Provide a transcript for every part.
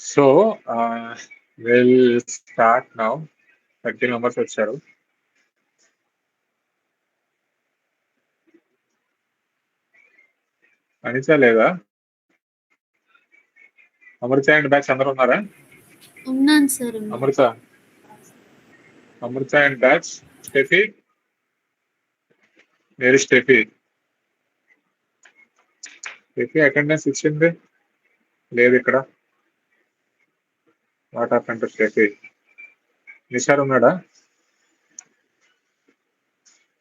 So will start now. 30 members వచ్చారు. అనిచా లేదా? అమృత అండ్ బ్యాచ్ అందరు ఉన్నారా? ఉన్నాను sir. Amrutha and batch. Steffi, వేరే స్టెఫీ అటెండెన్స్ ఇచ్చింది లేదు ఇక్కడ. What happened to Steffi? Nishar ఉన్నాడా?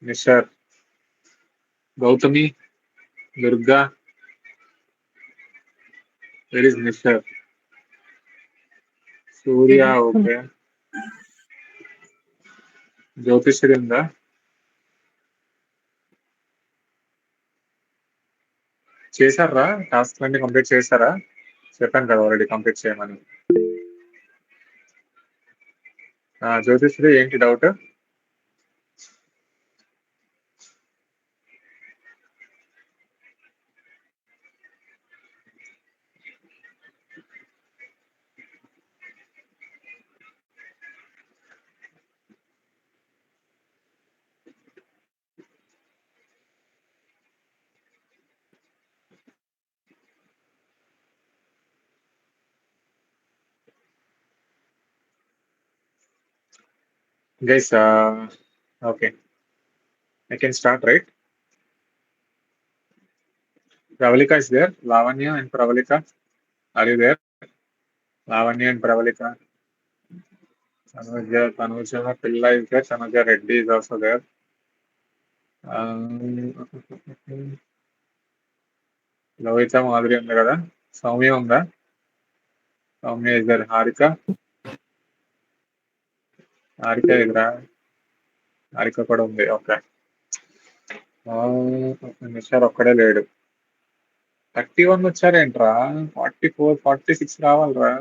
Nishar, Gautami, Durga, where is Nishar? Surya okay. Jyothiswari ఉందా? చేశారా? టాస్క్ అన్ని కంప్లీట్ చేశారా? చెప్పాను కదా ఆల్రెడీ కంప్లీట్ చేయమని. జ్యోతిశ్వరి ఏంటి doubt? Guys, okay, I can start, right? Pravalika is there. Lavanya and Pravalika, are you there? Lavanya and Pravalika. Tanuja Pilla is there. Tanuja Reddy is also there. Lovita Madhuri ఉంది కదా. సౌమ్య ఉందా? Soumya is there. Harika ఎదురా? హారిక కూడా ఉంది. Okay. Nishar ఒక్కడే లేడు. 31 వచ్చారేంట్రా? 44, 46 రావాలరా.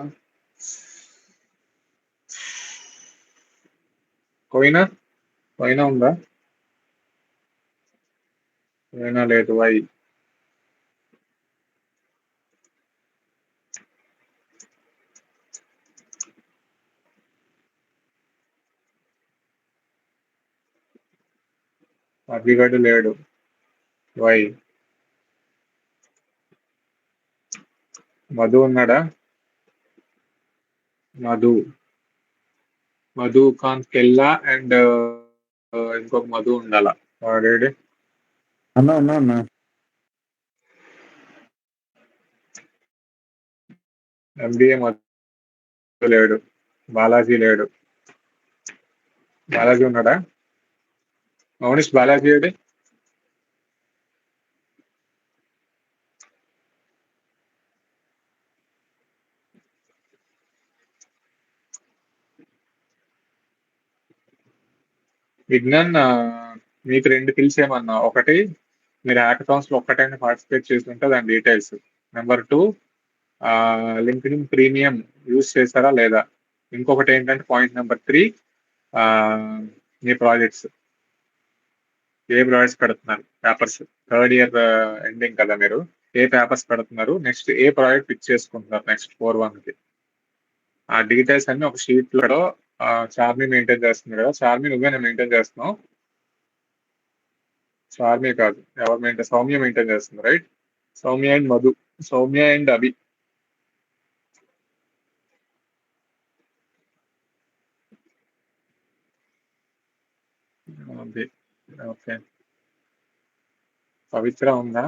పోయినా ఉందా? పోయినా లేదు. వై? అభిగడు లేడు. వై? మధు ఉన్నాడా? మధు ఖాన్ కెల్లా అండ్ ఇంకొక మధు ఉండాలా. వాడేడి? అన్నా ఎంబీఏ మధు లేడు. బాలాజీ లేడు. బాలాజీ ఉన్నాడా? మౌనిష్ బాలాజీ ఏడి? విజ్ఞాన్, మీకు 2 పిల్స్ ఏమన్నా. ఒకటి, మీరు హ్యాకథాన్స్ లో ఒక్కటైనా పార్టిసిపేట్ చేస్తుంటే దాని details. Number 2, LinkedIn premium use చేశారా లేదా. ఇంకొకటి ఏంటంటే పాయింట్ నెంబర్ 3, మీ ప్రాజెక్ట్స్, ఏ ప్రాజెక్ట్స్ పెడుతున్నారు, పేపర్స్. 3rd ఇయర్ ఎండింగ్ కదా మీరు. ఏ పేపర్స్ పెడుతున్నారు, నెక్స్ట్ ఏ ప్రాజెక్ట్ పిక్ చేసుకుంటున్నారు నెక్స్ట్ 4-1 కి. ఆ డీటెయిల్స్ అన్ని ఒక షీట్ లో చార్మి మెయింటైన్ చేస్తుంది కదా. చార్మి నువ్వేనా మెయింటైన్ చేస్తున్నావు? చార్మి కాదు, ఎవరు మెయింటైన్? సౌమ్య మెయింటైన్ చేస్తుంది, right? Soumya and Madhu, Soumya and Abhi. Okay. Pavitra ఉందా?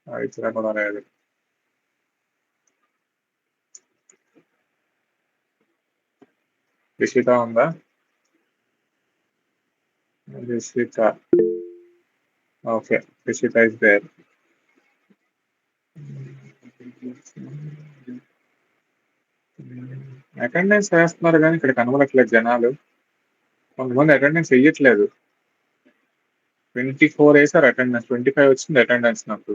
పవిత్ర కూడా లేదు. రిషిత ఉందా? Rishitha, okay. Rishitha is there. Attendance వేస్తున్నారు కానీ ఇక్కడ కనబడట్లేదు జనాలు. కొంతమంది అటెండెన్స్ వేయట్లేదు. 24 వేసారు అటెండెన్స్. 25 వచ్చింది అటెండెన్స్ నాకు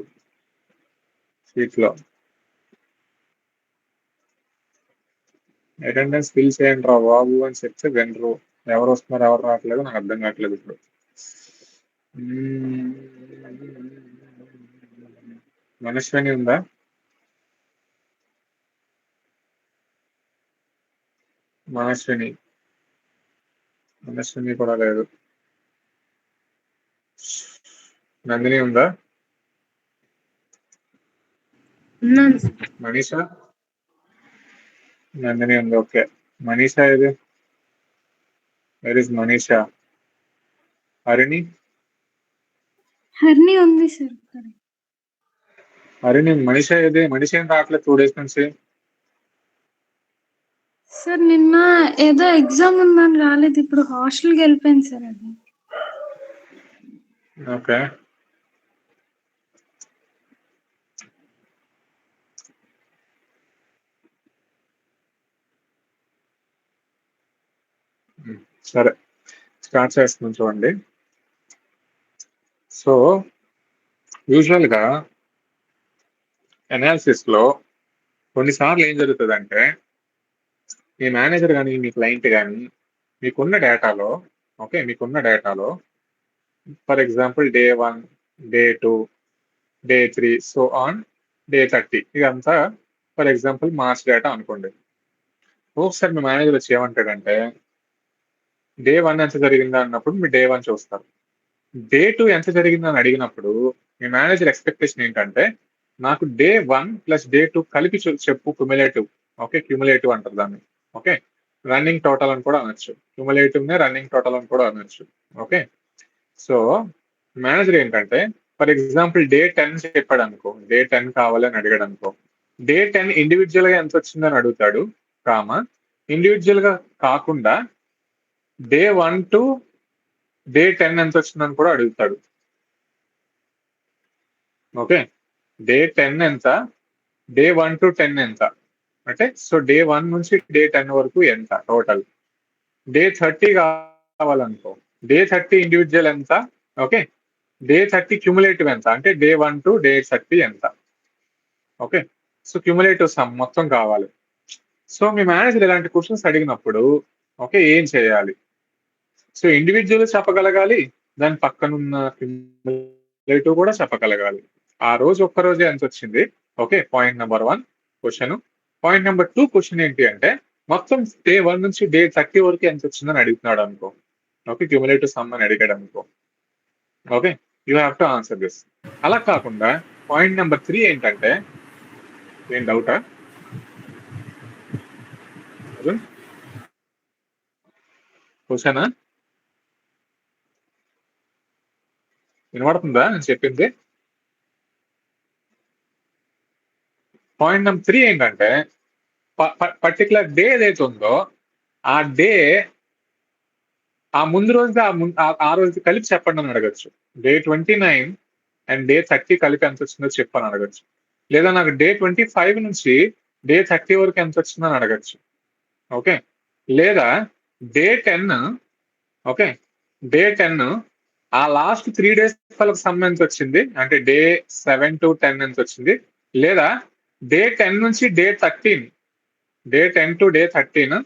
షీట్ లో. అటెండెన్స్ ఫిల్ చేయండి రా బాబు అని చెప్తే వినరు. ఎవరు వస్తున్నారు ఎవరు రావట్లేదు నాకు అర్థం కావట్లేదు ఇప్పుడు. మనస్విని ఉందా? మనస్విని మనస్విని కూడా లేదు. నందిని ఉందా? ఉన్నాను సార్. మనీషా? నందిని ఉంది. ఓకే. మనీషా ఏది? Where is Manisha? హరిణి? హర్ని ఉంది సార్. హరిణి మనీషా ఏది? మనీషా ఏం రావట్లేదు 2 days నుంచి. సార్ నిన్న ఏదో ఎగ్జామ్ ఉందని రాలేదు. ఇప్పుడు హాస్టల్కి వెళ్ళిపోయింది సార్ అది. ఓకే. సరే, స్టార్ట్ చేస్తున్నాం చూడండి. సో యూజువల్ గా అనాలిసిస్ లో కొన్నిసార్లు ఏం జరుగుతుందంటే, మీ మేనేజర్ కానీ మీ క్లయింట్ కానీ మీకున్న డేటాలో, ఓకే, మీకున్న డేటాలో for example day 1, day 2, day 3, so on day 30, ఇదంతా ఫర్ ఎగ్జాంపుల్ మార్చ్ డేటా అనుకోండి. ఒకసారి మీ మేనేజర్ వచ్చి ఏమంటాడంటే, డే 1 ఎంత జరిగిందా అన్నప్పుడు మీ డే 1 చూస్తారు. డే 2 ఎంత జరిగిందని అడిగినప్పుడు మీ మేనేజర్ ఎక్స్పెక్టేషన్ ఏంటంటే, నాకు డే 1 ప్లస్ డే 2 కలిపి చెప్పు క్యుములేటివ్. ఓకే, క్యుములేటివ్ అంటారు దాన్ని. ఓకే, రన్నింగ్ టోటల్ అని కూడా అనొచ్చు. క్యుములేటివ్ నే రన్నింగ్ టోటల్ అని కూడా అనొచ్చు. ఓకే, సో మేనేజర్ ఏంటంటే, ఫర్ ఎగ్జాంపుల్ డే 10 చెప్పాడు అనుకో, డే 10 కావాలని అడిగాడు అనుకో, డే 10 ఇండివిజువల్ గా ఎంత వచ్చిందని అడుగుతాడు, ఇండివిజువల్ గా కాకుండా డే 1 టు డే 10 ఎంత వచ్చిందని కూడా అడుగుతాడు. ఓకే, డే 10 ఎంత, డే 1 టు 10 ఎంత, అంటే సో డే 1 నుంచి డే 10 వరకు ఎంత టోటల్. డే 30 కావాలనుకో, డే 30 ఇండివిజువల్ ఎంత, ఓకే, డే 30 క్యుములేటివ్ ఎంత, అంటే డే 1 టు డే 30 ఎంత. ఓకే, సో క్యుములేటివ్ సమ్ మొత్తం కావాలి. సో మీ మేనేజర్ ఇలాంటి క్వశ్చన్స్ అడిగినప్పుడు ఓకే ఏం చేయాలి? సో ఇండివిజువల్ చెప్పగలగాలి, దాని పక్కనున్న క్యుములేటివ్ కూడా చెప్పగలగాలి. ఆ రోజు ఒక్కరోజే ఎంత వచ్చింది, okay, point number 1 question. Point number 2 question ఏంటి అంటే, మొత్తం డే 1 నుంచి డే 30 వరకు ఎంత వచ్చిందని అడుగుతున్నాడు అనుకో, ఓకే, క్యుములేటివ్ సమ్ అని అడిగాడు అనుకో, okay, you have to answer this. అలా కాకుండా పాయింట్ నెంబర్ 3 ఏంటంటే, ఏం డౌటా క్వశ్చనా? వినబడుతుందా నేను చెప్పింది? పాయింట్ నెంబర్ 3 ఏంటంటే, పర్టికులర్ డే ఏదైతే ఉందో ఆ డే ఆ ముందు రోజు ఆ రోజు కలిపి చెప్పండి అని అడగచ్చు. డే 29 అండ్ డే 30 కలిపి ఎంత వచ్చిందో చెప్పని అడగచ్చు. లేదా నాకు డే 25 నుంచి డే 30 వరకు ఎంత వచ్చిందని అడగచ్చు. ఓకే, లేదా డే 10, ఓకే, డే 10 ఆ లాస్ట్ 3 days వాళ్ళకి సమ్ ఎంత వచ్చింది, అంటే డే 7 టు 10 ఎంత వచ్చింది, లేదా డే 10 నుంచి day 13, day 10 to day 13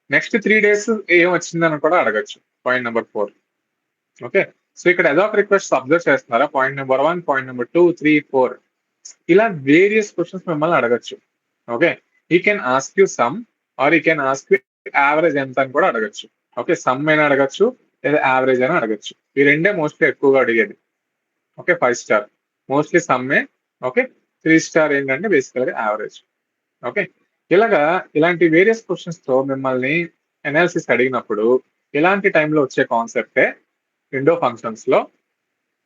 next 3 days ఏం వచ్చిందని కూడా అడగచ్చు. Point number 4. ఓకే, సో ఇక్కడ అదొక రిక్వెస్ట్ అబ్జర్వ్ చేస్తున్నారా? పాయింట్ నెంబర్ 1, పాయింట్ నెంబర్ 2, 3, 4 ఇలా వేరియస్ క్వశ్చన్స్ మిమ్మల్ని అడగచ్చు. Okay, I can ask you sum or I can ask you average ఎంత అని కూడా అడగచ్చు. ఓకే, సమ్ అయినా అడగచ్చు లేదా యావరేజ్ అయినా అడగచ్చు. ఈ రెండే మోస్ట్లీ ఎక్కువగా అడిగేది. ఓకే, 5 స్టార్ మోస్ట్లీ సమ్మే. ఓకే, 3 స్టార్ ఏంటంటే బేసికల్ గా యావరేజ్. ఓకే, ఇలాంటి వేరియస్ క్వశ్చన్స్ తో మిమ్మల్ని అనాలిసిస్ అడిగినప్పుడు ఇలాంటి టైంలో వచ్చే కాన్సెప్టే విండో ఫంక్షన్స్ లో.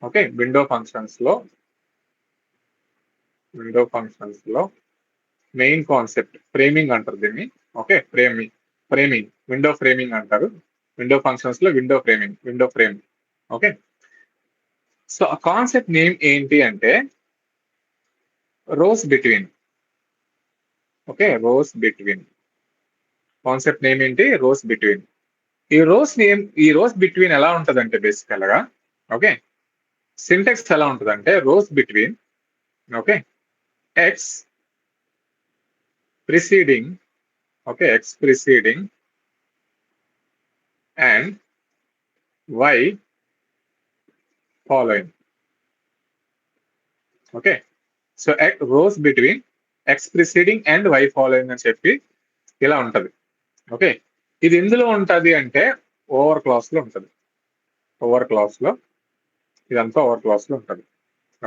ఓకే, విండో ఫంక్షన్స్ లో మెయిన్ కాన్సెప్ట్ ఫ్రేమింగ్ అంటారు దీన్ని. ఓకే, ఫ్రేమింగ్ విండో ఫ్రేమింగ్ అంటారు. విండో ఫంక్షన్స్ లో విండో ఫ్రేమ్. ఓకే, సో ఆ కాన్సెప్ట్ నేమ్ ఏంటి అంటే rows between. Okay, rows between concept name ఏంటి? Rows between. ఈ రోస్ బిట్వీన్ ఎలా ఉంటదంటే బేసికల్ గా, ఓకే, సింటెక్స్ ఎలా ఉంటదంటే rows between, okay, X preceding, okay, X preceding and Y following. Okay, so rows between X preceding and Y following అని చెప్పి ఇలా ఉంటది. ఓకే, ఇది ఎందులో ఉంటది అంటే ఓవర్ క్లాస్ లో ఉంటది. ఓవర్ క్లాస్ లో ఇదంతా ఓవర్ క్లాస్ లో ఉంటది.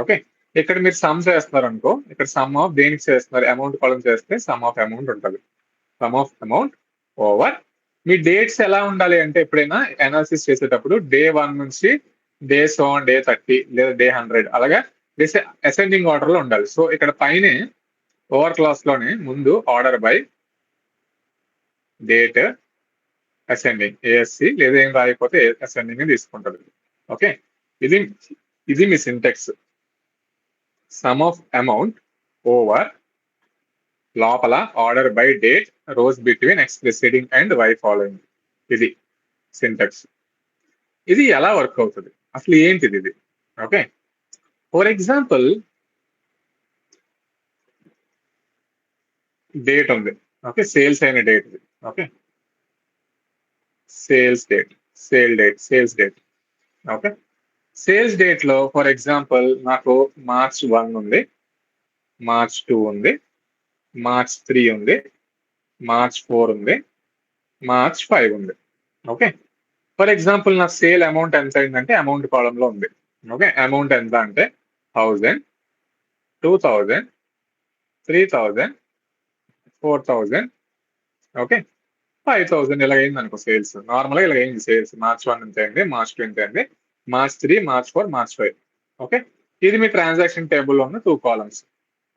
ఓకే, ఇక్కడ మీరు సమ్ చేస్తున్నారు అనుకో, ఇక్కడ సమ్ ఆఫ్ దేనికి చేస్తున్నారు, అమౌంట్ కాలం చేస్తే సమ్ ఆఫ్ అమౌంట్ ఉంటది. Some of amount over me dates ఎలా ఉండాలి అంటే ఎప్పుడైనా అనాలిసిస్ చేసేటప్పుడు డే 1 నుంచి డే 30 లేదా డే 100 అలాగా అసెండింగ్ ఆర్డర్ లో ఉండాలి. సో ఇక్కడ పైన ఓవర్ క్లాస్ లోనే ముందు order by date ascending ASC లేదా ఏం రాయకపోతే అసెండింగ్ తీసుకుంటది. ఓకే, ఇది మీ syntax. Sum of amount over లోపల order by date rows between X preceding and Y following. ఇది సింటెక్స్. ఇది ఎలా వర్క్ అవుతుంది అసలు ఏంటిది ఇది? ఓకే, ఫర్ ఎగ్జాంపుల్ డేట్ ఉంది. ఓకే, సేల్స్ అయిన డేట్ ఇది. Okay, sales date. Okay, sales date లో ఫర్ ఎగ్జాంపుల్ నాకు మార్చ్ 1 ఉంది, మార్చ్ 2 ఉంది, మార్చ్ 3 ఉంది, మార్చ్ 4 ఉంది, మార్చ్ 5 ఉంది. ఓకే, ఫర్ ఎగ్జాంపుల్ నా సేల్ అమౌంట్ ఎంత అయిందంటే అమౌంట్ కాలం లో ఉంది. ఓకే, అమౌంట్ ఎంత అంటే 1000, 2000, 3000, 4000, ఓకే 5000 ఇలా అయింది అనుకో సేల్స్. నార్మల్ గా ఇలా అయింది సేల్స్. మార్చ్ 1 ఎంత అయింది, మార్చ్ 2 ఎంత అయింది, మార్చ్ 3, మార్చ్ 4, మార్చ్ 5. ఓకే, ఇది మీ ట్రాన్సాక్షన్ టేబుల్ లో ఉన్న 2 కాలమ్స్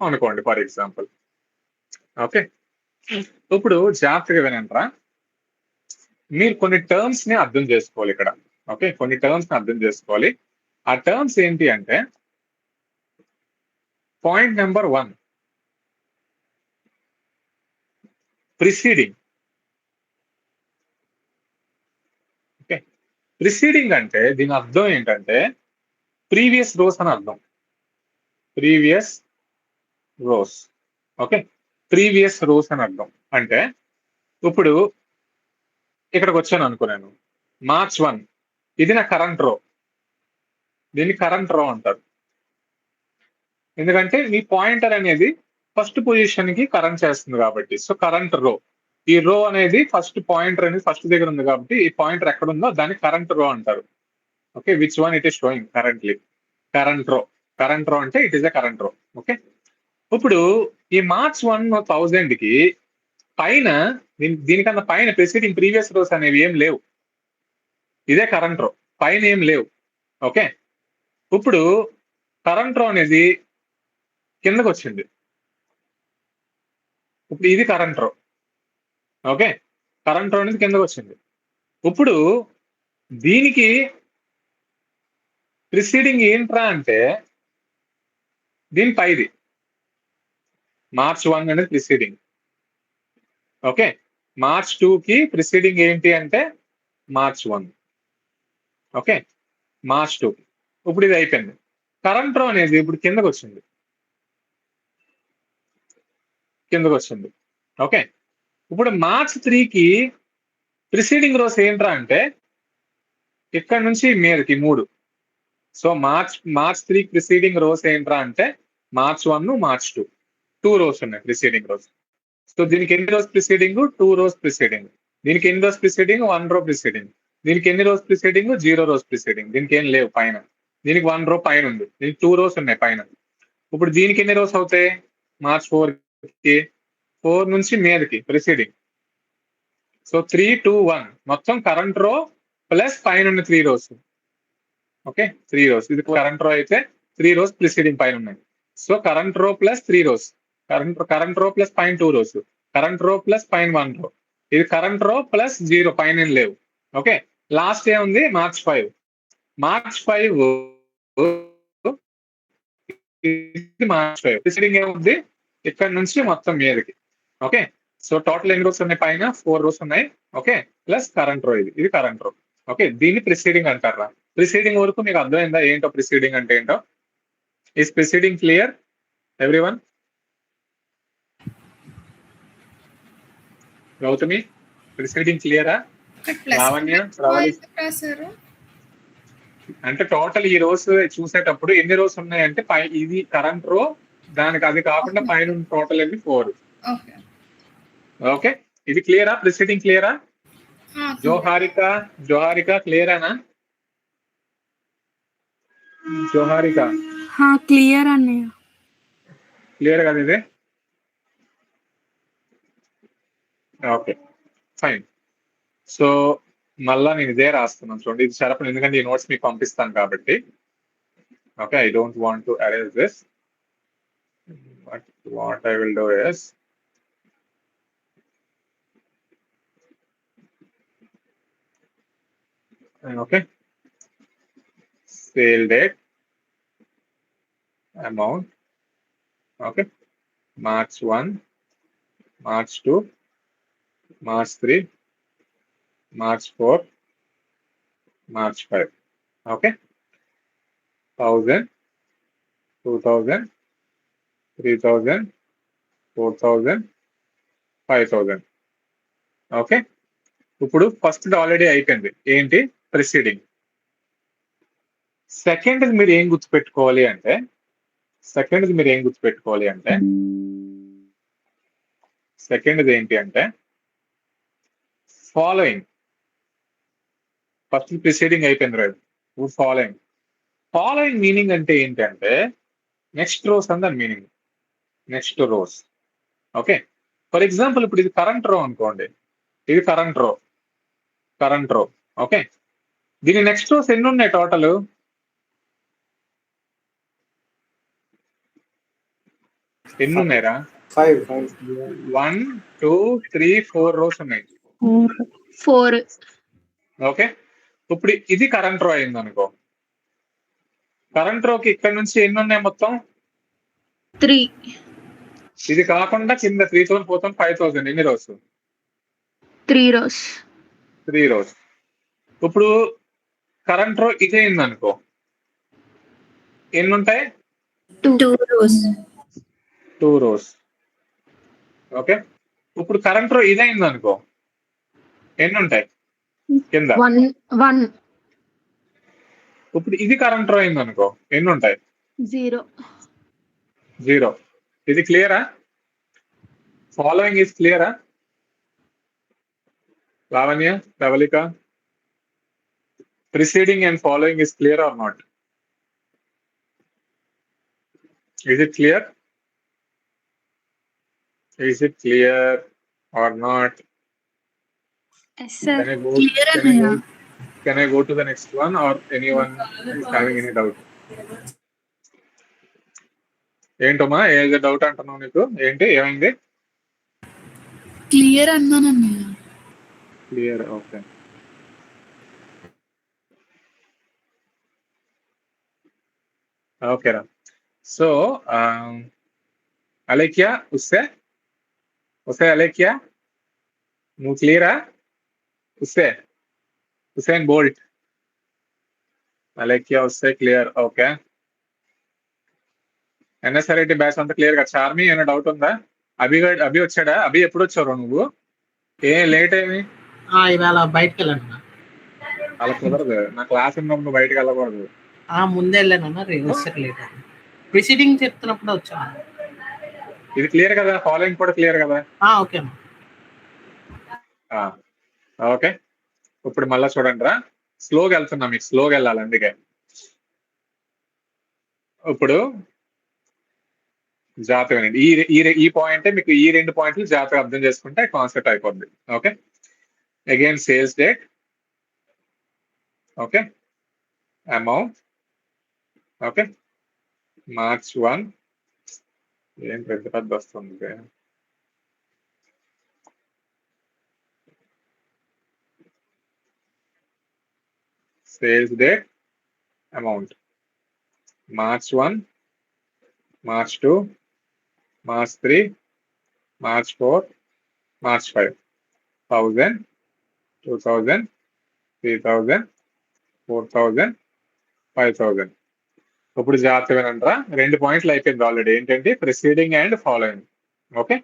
అనుకోండి ఫర్ ఎగ్జాంపుల్. ఓకే, ఇప్పుడు జాగ్రత్తగా వినండిరా, మీరు కొన్ని టర్మ్స్ ని అర్థం చేసుకోవాలి ఇక్కడ. ఓకే, కొన్ని టర్మ్స్ ని అర్థం చేసుకోవాలి. ఆ టర్మ్స్ ఏంటి అంటే point number 1 preceding. Okay, preceding అంటే దీని అర్థం ఏంటంటే ప్రీవియస్ రోస్ అని అర్థం. Previous rows. Okay, previous rows అని అర్థం అంటే ఇప్పుడు ఇక్కడికి వచ్చాను అనుకో, నేను మార్చ్ 1 ఇది నా కరెంట్ రో, దీన్ని కరెంట్ రో అంటారు. ఎందుకంటే మీ పాయింటర్ అనేది ఫస్ట్ పొజిషన్ కి కరెంట్ చేస్తుంది కాబట్టి. సో కరెంట్ రో, ఈ రో అనేది ఫస్ట్ పాయింటర్ అనేది ఫస్ట్ దగ్గర ఉంది కాబట్టి ఈ పాయింటర్ ఎక్కడ ఉందో దాన్ని కరెంట్ రో అంటారు. Okay, which one it is sowing currently, current row. Current row అంటే it is a current row. Okay, ఇప్పుడు ఈ మార్చ్ 1000 కి పైన దీనికన్నా పైన ప్రిసీడింగ్ ప్రీవియస్ రోస్ అనేవి ఏం లేవు. ఇదే కరెంట్ రో, పైన ఏం లేవు. ఓకే, ఇప్పుడు కరెంట్ రో అనేది కిందకు వచ్చింది. ఇప్పుడు ఇది కరెంట్ రో. ఓకే, కరెంట్ రో అనేది కిందకు వచ్చింది. ఇప్పుడు దీనికి ప్రిసీడింగ్ ఏంట్రా అంటే దీని పైది మార్చ్ 1 అనేది ప్రిసీడింగ్. ఓకే, మార్చ్ 2 కి ప్రిసీడింగ్ ఏంటి అంటే మార్చ్ 1. Okay, March 2. ఇప్పుడు ఇది అయిపోయింది. కరెంట్ రో అనేది ఇప్పుడు కిందకు వచ్చింది. ఓకే, ఇప్పుడు మార్చ్ 3 కి ప్రిసీడింగ్ రోస్ ఏంట్రా అంటే ఇక్కడ నుంచి మీదకి 3. సో మార్చ్ 3 ప్రిసీడింగ్ రోస్ ఏంట్రా అంటే మార్చ్ 1, మార్చ్ 2, 2 రోస్ ఉన్నాయి ప్రిసీడింగ్ రోస్. సో దీనికి ఎన్ని రోస్ ప్రిసీడింగ్? 2 rose preceding. దీనికి ఎన్ని రోస్ ప్రిసీడింగ్? 1 రో ప్రిసీడింగ్. దీనికి ఎన్ని రోస్ ప్రిసీడింగ్? 0 rose preceding. దీనికి ఏం లేవు పైన. దీనికి 1 రో పైన ఉంది, దీనికి 2 రోస్ ఉన్నాయి పైన. ఇప్పుడు దీనికి ఎన్ని రోస్ అవుతాయి? మార్చ్ 4 కి 4 నుంచి మీదకి ప్రిసీడింగ్. సో 3, 2, 1 మొత్తం కరెంట్ రో ప్లస్ పైన ఉన్న 3 రోస్. Okay, 3 rows. ఇది కరెంట్ రో అయితే 3 రోస్ ప్రిసీడింగ్ పైన ఉన్నాయి. So current row plus 3 rows, current row plus పైన 2 రోస్, కరెంట్ రో ప్లస్ పైన 1 రో. ఇది కరెంట్ రో ప్లస్ 0, పైన ఏం లేవు. ఓకే, లాస్ట్ ఏముంది? మార్చ్ 5. మార్చ్ 5 మార్చ్ 5 ప్రిసీడింగ్ ఏముంది? ఇక్కడ నుంచి మొత్తం మీదకి. ఓకే, సో టోటల్ ఎన్ని రోస్ ఉన్నాయి? పైన 4 రోస్ ఉన్నాయి. ఓకే, ప్లస్ కరెంట్ రో. ఇది కరెంట్ రో. ఓకే, దీన్ని ప్రిసీడింగ్ అంటారా? ప్రిసీడింగ్ వరకు మీకు అర్థమైందా ఏంటో ప్రిసీడింగ్ అంటే ఏంటో? Is preceding clear everyone? Gautami, preceding క్లియరా? లావణ్య, ప్రవళి? అంటే టోటల్ ఈ రోస్ చూసేటప్పుడు ఎన్ని రోస్ ఉన్నాయంటే ఇది కరెంట్ రో, దానికి అది కాకుండా Okay. పైన టోటల్ ఎన్ని 4. Okay. ఓకే, ఇది క్లియరా? ప్రిసీడింగ్ క్లియరా? Clear. జోహారిక క్లియరానా? జోహారిక క్లియర్ అన్నయ్య. క్లియర్ కదా ఇది? Okay fine. సో మళ్ళా నేను ఇదే రాస్తున్నాను చూడండి, ఇది సరపడి, ఎందుకంటే ఈ నోట్స్ మీకు పంపిస్తాను కాబట్టి. Okay, I don't want to arrange this, but what I will do is okay, sale date, amount, okay, March 1, March 2, March 3, March 4, March 5. Okay, 1000, 2000, 3000, 4000, 5000. Okay, ఇప్పుడు ఫస్ట్ ఆల్రెడీ అయిపోయింది. ఏంటి? ప్రిసీడింగ్. సెకండ్ మీరు ఏం గుర్తుపెట్టుకోవాలి అంటే సెకండ్ ఏంటి అంటే ఫాలోయింగ్. ఫస్ట్ ప్రిసీడింగ్ అయిపోయింది రైట్. ఇప్పుడు ఫాలోయింగ్ మీనింగ్ అంటే ఏంటంటే నెక్స్ట్ రోస్ అని దాని meaning. Next rows. Okay, for example ఇప్పుడు ఇది కరెంట్ రో అనుకోండి, ఇది కరెంట్ రో. ఓకే, దీని నెక్స్ట్ రోస్ ఎన్ని ఉన్నాయి టోటల్? ఎన్ని ఉన్నాయిరా? 5. 1, 2, 3, 4 రోస్ ఉన్నాయి. 4. ఓకే, ఇప్పుడు ఇది కరెంట్ రో అయింది అనుకో. కరెంట్ రోకి ఇక్కడ నుంచి ఎన్ని ఉన్నాయి మొత్తం? 3. ఇది కాకుండా కింద 3000, 4000, 5000 ఎన్ని రోస్? 3 rows. 3 రోస్. ఇప్పుడు కరెంట్ రో ఇదే అయింది అనుకో, ఎన్ని ఉంటాయి? 2 rows. 2 రోస్. ఓకే, ఇప్పుడు కరెంట్ రో ఇదే అయింది అనుకో, ఎన్ని ఉంటాయి కింద? 1. ఇప్పుడు ఇది కరెంట్ రో అయింది అనుకో, ఎన్ని ఉంటాయి? 0. 0. ఇది క్లియరా? ఫాలోయింగ్ ఈస్ క్లియరా? Lavanya, ధవలిక, preceding and following is clear or not? Is it clear? Is it clear or not? Yes, sir. Can I go to the next one, or anyone is having any doubt? ఏంటమ్మా, ఏ doubt అంటున్నావు నీకు? ఏంటి, ఏమైంది? Clear అన్నానన్నయ్య. Clear. Okay, ఓకేరా. So Alekhya, ఉస్సే అలేఖ్యా, నువ్వు క్లియరా? హుసేన్ బోల్ట్, అలేఖ్యా, ఉస్సే క్లియర్. ఓకే, ఎన్ఎస్ఆర్ఐటి బ్యాచ్ అంతా క్లియర్ గా. చార్మి, ఏమైనా డౌట్ ఉందా? అభి వచ్చాడా? అభి ఎప్పుడు వచ్చావు నువ్వు? లేట్ అయింది. ఇవాళ బయటకు వెళ్ళాను. అలా కుదరదు, నా క్లాస్ ఉన్నప్పుడు బయటకు వెళ్ళకూడదు. ముందే వెళ్ళాను, వచ్చాక లేట్ అయింది. ప్రిసీడింగ్ చెప్తున్నప్పుడు వచ్చాను. ఇది క్లియర్ కదా? ఫాలోయింగ్ కూడా క్లియర్ కదా? ఓకే. ఓకే, ఇప్పుడు మళ్ళా చూడండి రా, స్లోగా వెళ్తున్నా, మీకు స్లోగా వెళ్ళాలి అందుకే. ఇప్పుడు జాగ్రత్తగా ఈ పాయింట్ మీకు, ఈ 2 పాయింట్లు జాగ్రత్తగా అర్థం చేసుకుంటే కాన్సెప్ట్ అయిపోద్ది. Okay, again sales date, okay, amount, okay, March 1, ఏం పెద్ద వస్తుంది. Sales date, amount, March 1, March 2, March 3, March 4, March 5. 1000, 2000, 3000, 4000, 5000. ఇప్పుడు జాగ్రత్తగా వినండిరా, 2 పాయింట్లు అయిపోయింది ఆల్రెడీ. ఏంటంటే preceding and following. Okay,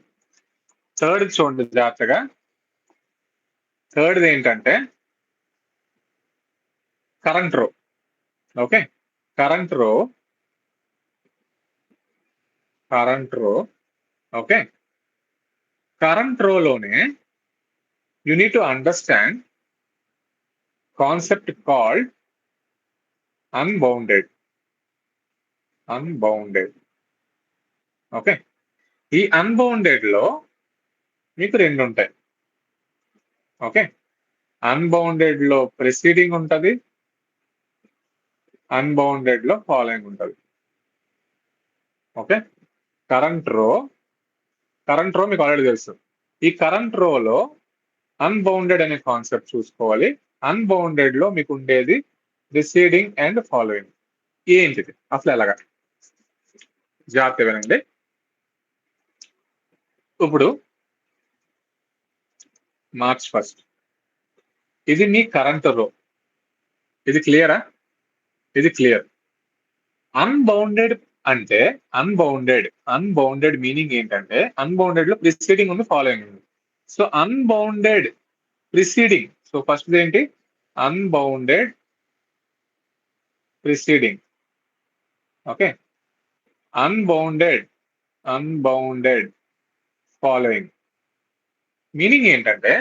third చూడండి జాగ్రత్తగా. థర్డ్ ఏంటంటే current row. Okay, current row current row. Okay, current రోలోనే you need to understand concept called unbounded. Okay, ఈ అన్బౌండెడ్ లో మీకు రెండు ఉంటాయి. ఓకే, అన్బౌండెడ్ లో ప్రిసీడింగ్ ఉంటుంది, అన్బౌండెడ్ లో ఫాలోయింగ్ ఉంటుంది. ఓకే, కరెంట్ రో మీకు ఆల్రెడీ తెలుసు. ఈ కరెంట్ రోలో అన్బౌండెడ్ అనే కాన్సెప్ట్ చూసుకోవాలి. అన్బౌండెడ్ లో మీకు ఉండేది ప్రిసీడింగ్ అండ్ ఫాలోయింగ్. ఏంటిది అసలు ఎలాగా జాగ్రత్త వినండి. ఇప్పుడు మార్చ్ 1 ఇది మీ కరెంట్ రో. ఇది క్లియరా? ఇది క్లియర్. అన్బౌండెడ్ అంటే అన్బౌండెడ్ మీనింగ్ ఏంటంటే అన్బౌండెడ్ లో ప్రిసీడింగ్ ఉంది, ఫాలోయింగ్ ఉంది. So unbounded preceding. So first ఏంటి? Unbounded preceding. Okay, unbounded following. Meaning ఏంటంటే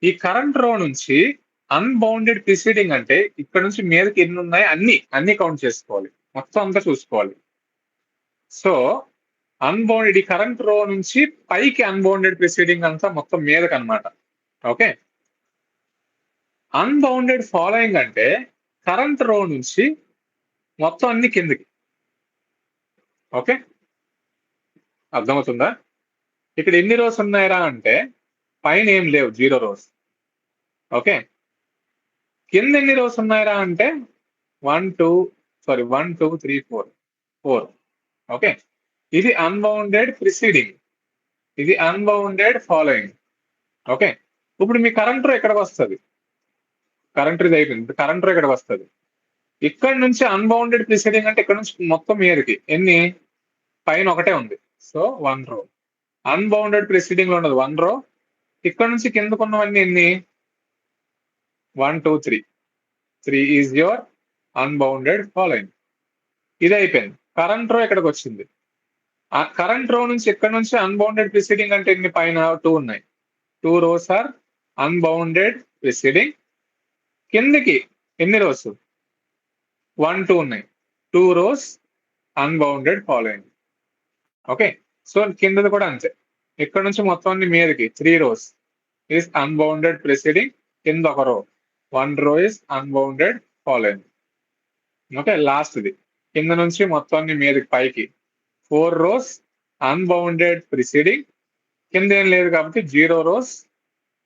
ఈ కరెంట్ రో నుంచి అన్బౌండెడ్ ప్రిసీడింగ్ అంటే ఇక్కడ నుంచి మీదకి ఎన్ని ఉన్నాయి అన్ని కౌంట్ చేసుకోవాలి, మొత్తం అంతా చూసుకోవాలి. సో అన్బౌండెడ్ ఈ కరెంట్ రో నుంచి పైకి అన్బౌండెడ్ ప్రిసీడింగ్ అంతా మొత్తం మీదకి అనమాట. ఓకే, అన్బౌండెడ్ ఫాలోయింగ్ అంటే కరెంట్ రో నుంచి మొత్తం అన్ని కిందకి. ఓకే, అర్థమవుతుందా? ఇక్కడ ఎన్ని రోస్ ఉన్నాయరా అంటే పైన ఏం లేవు, 0 రోస్. ఓకే, కింద ఎన్ని రోస్ ఉన్నాయరా అంటే 1 2 3 4. ఓకే, ఇది అన్బౌండెడ్ ప్రిసీడింగ్, ఇది అన్బౌండెడ్ ఫాలోయింగ్. ఓకే, ఇప్పుడు మీ కరెంట్ రో ఎక్కడికి వస్తుంది? కరెంట్ ఇది అయిపోయింది. కరెంట్ రో ఎక్కడికి వస్తుంది? ఇక్కడ నుంచి అన్బౌండెడ్ ప్రిసీడింగ్ అంటే ఇక్కడ నుంచి మొత్తం మీదకి ఎన్ని? పైన ఒకటే ఉంది, సో 1 రో. అన్బౌండెడ్ ప్రిసీడింగ్ లో ఉన్నది 1 రో. ఇక్కడ నుంచి కిందకున్నవన్నీ ఎన్ని? 1 2 3 ఈజ్ యువర్ అన్బౌండెడ్ ఫాలోయింగ్. ఇది అయిపోయింది. కరెంట్ రో ఎక్కడికి వచ్చింది? ఆ కరెంట్ రో నుంచి ఇక్కడ నుంచి అన్బౌండెడ్ ప్రిసీడింగ్ అంటే ఎన్ని? పైన 2 ఉన్నాయి, 2 రోస్ ఆర్ అన్బౌండెడ్ ప్రిసీడింగ్. కిందకి ఎన్ని రోస్? 1 2 ఉన్నాయి, 2 rows unbounded following. Okay, so కిందది కూడా అంతే. ఇక్కడ నుంచి మొత్తం అన్ని మీదకి 3 రోస్ ఈస్ అన్బౌండెడ్ ప్రిసీడింగ్, కింద ఒక రో 1 రో ఇస్ అన్బౌండెడ్ ఫాలోయింగ్. ఓకే, లాస్ట్ది కింద నుంచి మొత్తం అన్ని మీదకి పైకి 4 రోస్ అన్బౌండెడ్ ప్రిసీడింగ్, కింద ఏం లేదు కాబట్టి 0 rows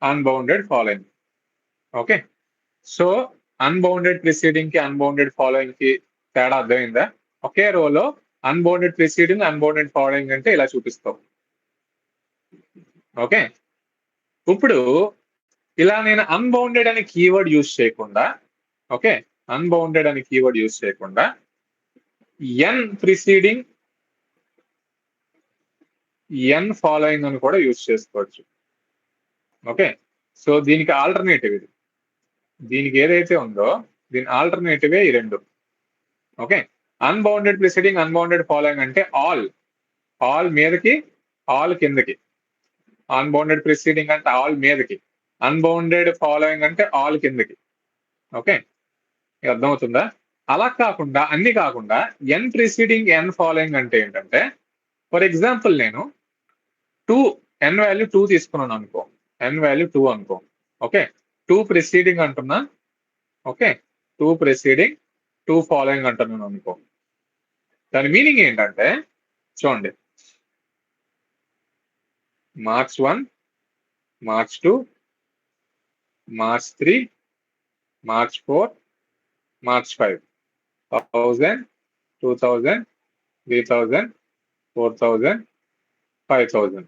unbounded following. Okay, so unbounded preceding కి అన్బౌండెడ్ ఫాలోయింగ్ కి తేడా అర్థమైందా? ఒకే రోలో అన్బౌండెడ్ ప్రిసీడింగ్ అన్బౌండెడ్ ఫాలోయింగ్ అంటే ఇలా చూపిస్తాం. ఓకే, ఇప్పుడు ఇలా నేను అన్బౌండెడ్ అనే కీవర్డ్ యూజ్ చేయకుండా, ఓకే, అన్బౌండెడ్ అనే కీవర్డ్ యూజ్ చేయకుండా ఎన్ ప్రిసీడింగ్ ఎన్ ఫాలోయింగ్ అని కూడా యూజ్ చేసుకోవచ్చు. ఓకే, సో దీనికి ఆల్టర్నేటివ్ ఇది. దీనికి ఏదైతే ఉందో దీని ఆల్టర్నేటివే ఈ రెండు. Okay, unbounded preceding unbounded following అంటే ఆల్ మీదకి, ఆల్ కిందకి. అన్బౌండెడ్ ప్రిసీడింగ్ అంటే ఆల్ మీదకి, అన్బౌండెడ్ ఫాలోయింగ్ అంటే ఆల్ కిందకి. ఓకే, అర్థమవుతుందా? అలా కాకుండా అన్ని కాకుండా ఎన్ ప్రిసీడింగ్ ఎన్ ఫాలోయింగ్ అంటే ఏంటంటే, ఫర్ ఎగ్జాంపుల్ నేను ఎన్ వాల్యూ 2 తీసుకున్నాను అనుకో, ఎన్ వాల్యూ 2 అనుకో. ఓకే, 2 ప్రిసీడింగ్ అంటున్నా, ఓకే, 2 ప్రిసీడింగ్ 2 ఫాలోయింగ్ అంటున్నాను అనుకో. దాని మీనింగ్ ఏంటంటే చూడండి, March 1, March 2, March 3, March 4, March 5, 1000, 2000, 3000, 4000, 5000.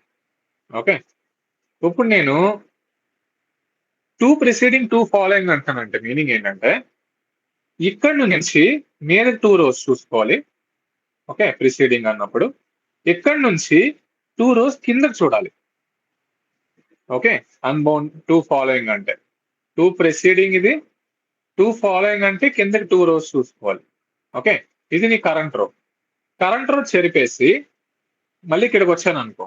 Okay, ఇప్పుడు నేను 2 ప్రిసీడింగ్ 2 ఫాలోయింగ్ అంటానంటే మీనింగ్ ఏంటంటే ఇక్కడ నుంచి మీద 2 రోస్ చూసుకోవాలి. ఓకే, ప్రిసీడింగ్ అన్నప్పుడు ఇక్కడ నుంచి 2 రోస్ కిందకి చూడాలి. ఓకే, అన్బౌండ్ 2 ఫాలోయింగ్ అంటే 2 ప్రిసీడింగ్, ఇది 2 ఫాలోయింగ్ అంటే కిందకి 2 రోస్ చూసుకోవాలి. ఓకే, ఇది నీ కరెంట్ రో. కరెంట్ రో చెరిపేసి మళ్ళీ ఇక్కడికి వచ్చాను అనుకో,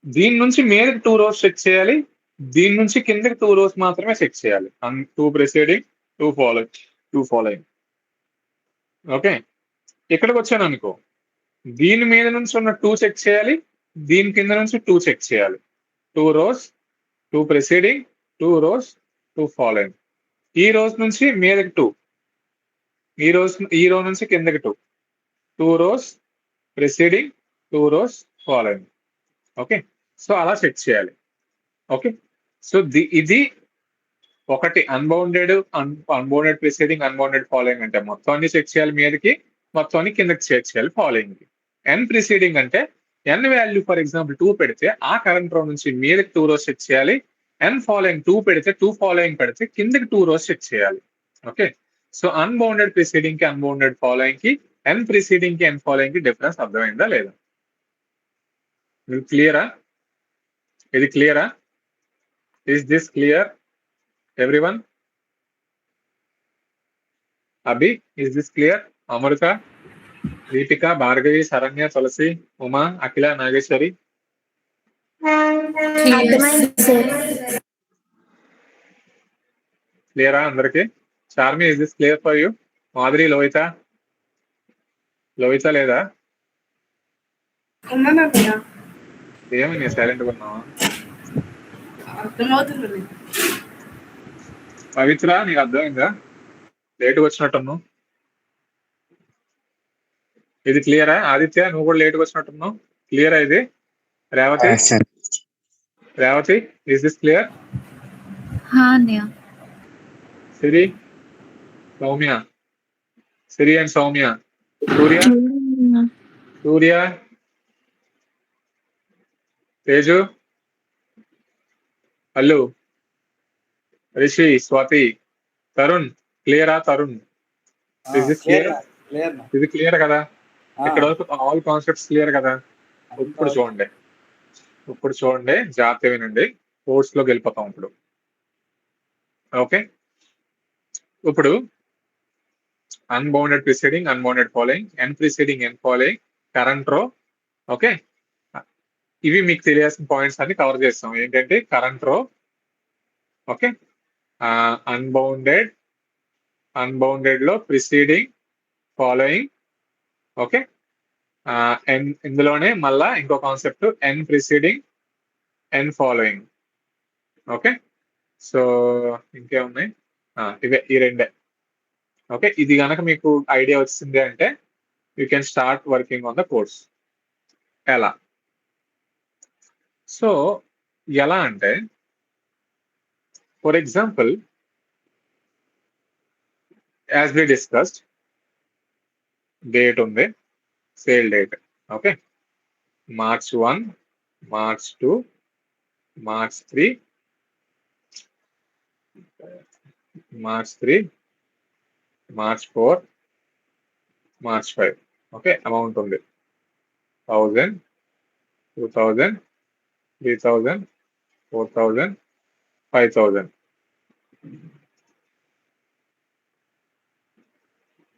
దీని నుంచి మీదకి 2 rows చెక్ చేయాలి, దీని నుంచి కిందకి 2 rows మాత్రమే చెక్ చేయాలి. 2 preceding, 2 following. ఓకే, ఇక్కడికి వచ్చాను అనుకో, దీని మీద నుంచి ఉన్న 2 చెక్ చేయాలి, దీని కింద నుంచి 2 చెక్ చేయాలి. 2 rows, 2 preceding, 2 rows, 2 following. ఈ rows నుంచి మీదకి 2, ఈ రో నుంచి కిందకి 2 rows preceding, 2 rows following. Okay, so అలా చెక్ చేయాలి. ఓకే, సో ఇది ఒకటి అన్బౌండెడ్ ప్రిసీడింగ్, అన్బౌండెడ్ ఫాలోయింగ్ అంటే మొత్తం అన్ని చెక్ చేయాలి మీదకి, మొత్తం అన్ని కిందకి చెక్ చేయాలి ఫాలోయింగ్ కి. ఎన్ ప్రిసీడింగ్ అంటే ఎన్ వాల్యూ ఫర్ ఎగ్జాంపుల్ 2 పెడితే ఆ కరెంట్ రో నుంచి మీదకి 2 rows చెక్ చేయాలి. ఎన్ ఫాలోయింగ్ 2 పెడితే 2 ఫాలోయింగ్ పెడితే కిందకి 2 rows చెక్ చేయాలి. ఓకే, సో అన్బౌండెడ్ ప్రిసీడింగ్ కి అన్బౌండెడ్ ఫాలోయింగ్ కి, ఎన్ ప్రిసీడింగ్ కి ఎన్ ఫాలోయింగ్ కి డిఫరెన్స్ అర్థమైందా లేదా? క్లియరా? ఇది క్లియరా? Is this clear everyone? Abhi, is this clear? Amrutha, Deepika, Bhargavi, Saranya, Tulasi, Uma, Akhila, Nageswari, క్లియరా అందరికి? Charmi, is this clear for you? Madhuri, Lohitha లేదా? ఏమని సైలెంట్ గా ఉన్నావా? అర్థమవుతుంది. పవిత్ర, నీకు అర్థమైందా? లేటుగా వచ్చినట్టున్నావు. ఇది క్లియరా? ఆదిత్య, నువ్వు కూడా లేటుగా వచ్చినట్టున్నావు. క్లియరా ఇది? Revathi, is this clear? Siri, Soumya, Siri and Soumya, Surya, Teju, Allu, Rishi, Swathi, Tarun, క్లియరా? Tarun, is this clear? ఇది క్లియర్ కదా? ఇక్కడ వరకు ఆల్ కాన్సెప్ట్స్ క్లియర్ కదా? ఇప్పుడు చూడండి, జాగ్రత్త వినండి, కోర్స్ లోకి వెళ్ళిపోతాం ఇప్పుడు. ఓకే, ఇప్పుడు అన్బౌండెడ్ ప్రిసీడింగ్, అన్బౌండెడ్ ఫాలోయింగ్, ఎన్ ప్రిసీడింగ్, ఎన్ ఫాలోయింగ్, కరెంట్ రో. ఓకే, ఇవి మీకు తెలియాల్సిన పాయింట్స్ అన్ని కవర్ చేస్తాం. ఏంటంటే కరెంట్ రో, ఓకే, అన్బౌండెడ్ లో ప్రిసీడింగ్, ఫాలోయింగ్, ఓకే, ఇందులోనే మళ్ళా ఇంకో కాన్సెప్ట్ ఎన్ ప్రిసీడింగ్, ఎన్ ఫాలోయింగ్. ఓకే, సో ఇంకేమున్నాయి? ఇవే, ఈ రెండే. ఓకే, ఇది కనుక మీకు ఐడియా వచ్చింది అంటే you can start working on the course. ఎలా? సో ఎలా అంటే, for example as we discussed, date ఉంది, sale date. Okay, March 1, March 2, March 3, March 4, March 5. Okay, amount ఉంది 1000, 2000, 3000, 4000, 5000.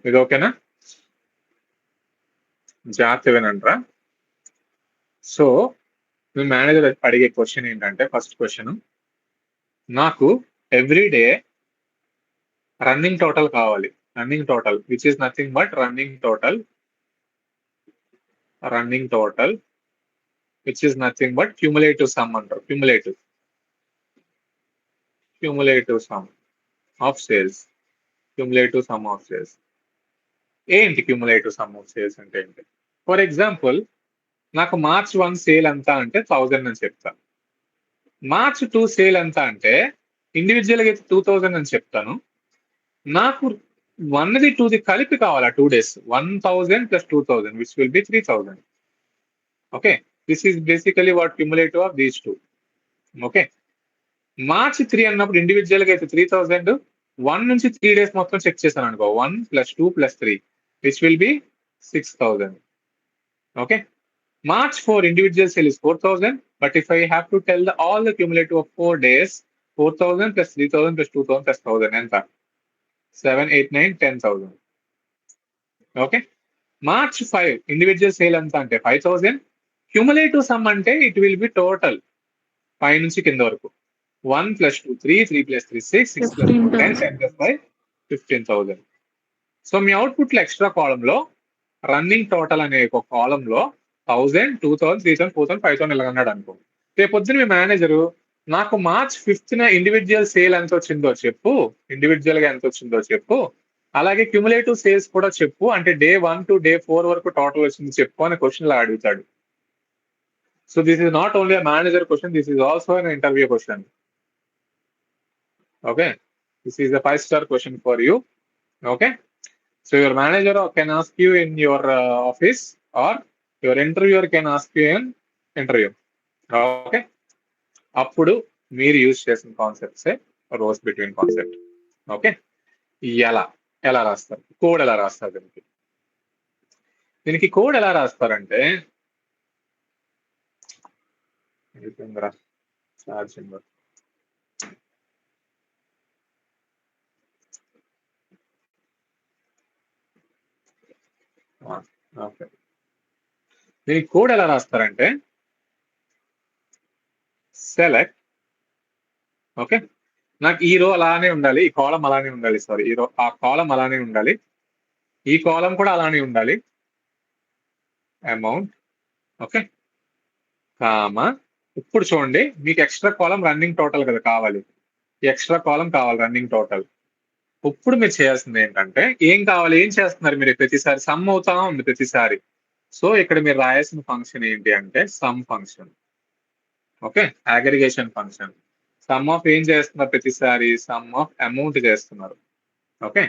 ఇది ఓకేనా? జాగ్రత్త వినండిరా. సో మీ మేనేజర్ అడిగే క్వశ్చన్ ఏంటంటే, ఫస్ట్ క్వశ్చన్, నాకు ఎవ్రీడే రన్నింగ్ టోటల్ కావాలి. Running total which is nothing but running total which is nothing but cumulative sum అంటారు. Cumulative sum of sales. ఏంటి క్యూములేటివ్ సమ్ ఆఫ్ సేల్స్ అంటే ఏంటి? ఫర్ ఎగ్జాంపుల్, నాకు March 1 sale ఎంత అంటే 1000 అని చెప్తాను. March 2 సేల్ ఎంత అంటే ఇండివిజువల్ గా అయితే 2000 అని చెప్తాను. నాకు 1ది 2ది కలిపి కావాలా 2 days, 1000 plus 2000 which will be 3000. Okay, this is basically what cumulative of these two. Okay, March 3 అన్నప్పుడు ఇండివిజువల్ గా అయితే 3000, 1 నుంచి 3 days మొత్తం చెక్ చేశాను అనుకో, 1 + 2 + 3 which will be 6000. Okay, March 4 individual sale is 4000, but if I have to tell all the cumulative of 4 days, 4000 plus 3000 plus 2000 plus 1000 ఎంత? 7, 8, 9, 10,000. Okay, March 5 individual sale ఎంత అంటే 5,000. క్యూములేటివ్ సమ్ అంటే ఇట్ విల్ బి టోటల్ పై నుంచి కింద వరకు 1 + 2 3, 3 + 3 6, 6 + 4 10, 10 + 5 15,000. So మీ output లో extra కాలం లో running total అనే ఒక కాలం లో 1,000, 2,000, 3,000, 4,000, 5,000 ఇలా అన్నాడు అనుకో. రేపు పొద్దున మీ మేనేజరు నాకు మార్చ్ 5th ఇండివిజువల్ సేల్ ఎంత వచ్చిందో చెప్పు, ఇండివిజువల్ గా ఎంత వచ్చిందో చెప్పు, అలాగే క్యూములేటివ్ సేల్స్ కూడా చెప్పు, అంటే డే 1 to డే 4 వరకు టోటల్ వచ్చింది చెప్పు అని క్వశ్చన్ లా అడుగుతాడు. So this is not only manager question, this is also an interview question. Okay, this is the 5-star question for you. Okay, so your manager can ask you in your office, or your interviewer can ask you in interview. Okay, అప్పుడు మీరు use చేసిన కాన్సెప్ట్సే rose between concept. Okay, ఎలా రాస్తారు, code ఎలా రాస్తారు దీనికి code ఎలా రాస్తారంటే charging okay, దీనికి కోడ్ ఎలా రాస్తారంటే సెలెక్ట్. ఓకే, నాకు ఈ రో అలానే ఉండాలి, ఈ కాలం అలానే ఉండాలి, సారీ ఈ రో ఆ కాలం అలానే ఉండాలి, ఈ కాలం కూడా అలానే ఉండాలి, అమౌంట్. ఓకే, కామా ఇప్పుడు చూడండి మీకు ఎక్స్ట్రా కాలం రన్నింగ్ టోటల్ కదా కావాలి, ఎక్స్ట్రా కాలం కావాలి రన్నింగ్ టోటల్. ఇప్పుడు మీరు చేయాల్సింది ఏంటంటే ఏం కావాలి, ఏం చేస్తున్నారు మీరు ప్రతిసారి సమ్ అవుతా ఉంది ప్రతిసారి. సో ఇక్కడ మీరు రాయాల్సిన ఫంక్షన్ ఏంటి అంటే sum function. Okay, aggregation function. Sum of ఏం చేస్తున్నారు ప్రతిసారి, సమ్ ఆఫ్ అమౌంట్ చేస్తున్నారు. ఓకే,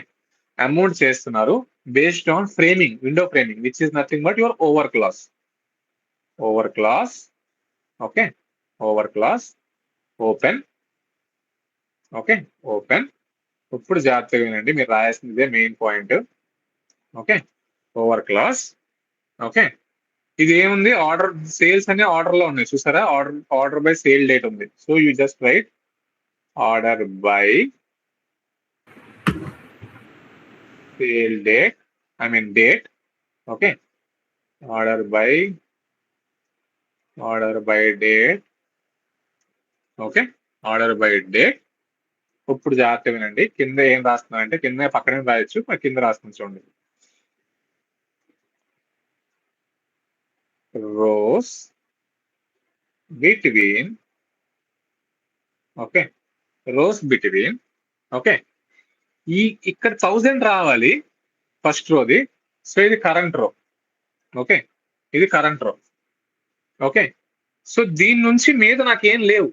అమౌంట్ చేస్తున్నారు based on framing, window framing, which is nothing but your over class. Okay, over class open. Okay, open. ఇప్పుడు జాగ్రత్తగా వినండి, మీరు రాయాల్సిందే main point. Okay, over class. Okay, ఇది ఏముంది, ఆర్డర్ సేల్స్ అనే ఆర్డర్ లో ఉన్నాయి చూసారా, ఆర్డర్ బై సేల్ డేట్ ఉంది. So you just write order by sale date, I mean date. Okay, order by date. Okay, order by date. ఇప్పుడు జాగ్రత్త వినండి, కింద ఏం రాస్తున్నారంటే కింద పక్కనే రాయొచ్చు, మరి కింద రాస్తుంది చూడండి, rows between. Okay, rows between. Okay, ఇక్కడ 1000 రావాలి ఫస్ట్ రోది. సో ఇది కరెంట్ రో. ఓకే, ఇది కరెంట్ రో. ఓకే, సో దీని నుంచి మీద నాకేం లేవు.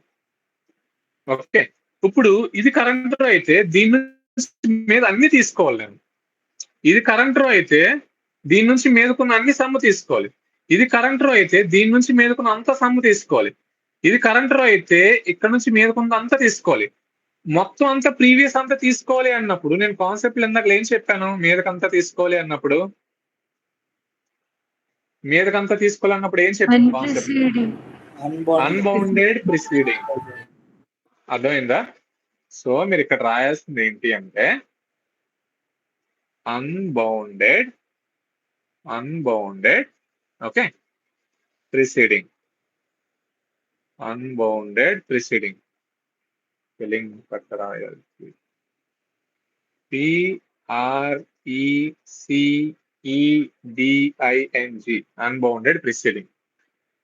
ఓకే, ఇప్పుడు ఇది కరెంట్ రో అయితే దీని నుంచి మీద అన్ని తీసుకోవాలి నేను. ఇది కరెంట్ రో అయితే దీని నుంచి మీదకున్న అన్ని సమ్ము తీసుకోవాలి. ఇది కరెంట్ రో అయితే దీని నుంచి మీదకున్న అంత సమ్ము తీసుకోవాలి. ఇది కరెంట్ రో అయితే ఇక్కడ నుంచి మీదకున్న అంతా తీసుకోవాలి. మొత్తం అంతా ప్రీవియస్ అంతా తీసుకోవాలి అన్నప్పుడు నేను కాన్సెప్ట్ ఇందాక ఏం చెప్పాను, మీదకంతా తీసుకోవాలి అన్నప్పుడు, మీదకంతా తీసుకోవాలన్నప్పుడు ఏం చెప్పాను కాన్సెప్ట్, అన్బౌండెడ్ ప్రిసీడింగ్. అర్థమైందా? సో మీరు ఇక్కడ రాయాల్సింది ఏంటి అంటే unbounded okay preceding, unbounded preceding. Spelling పక్క రాయాలి, PRECEDING, unbounded preceding.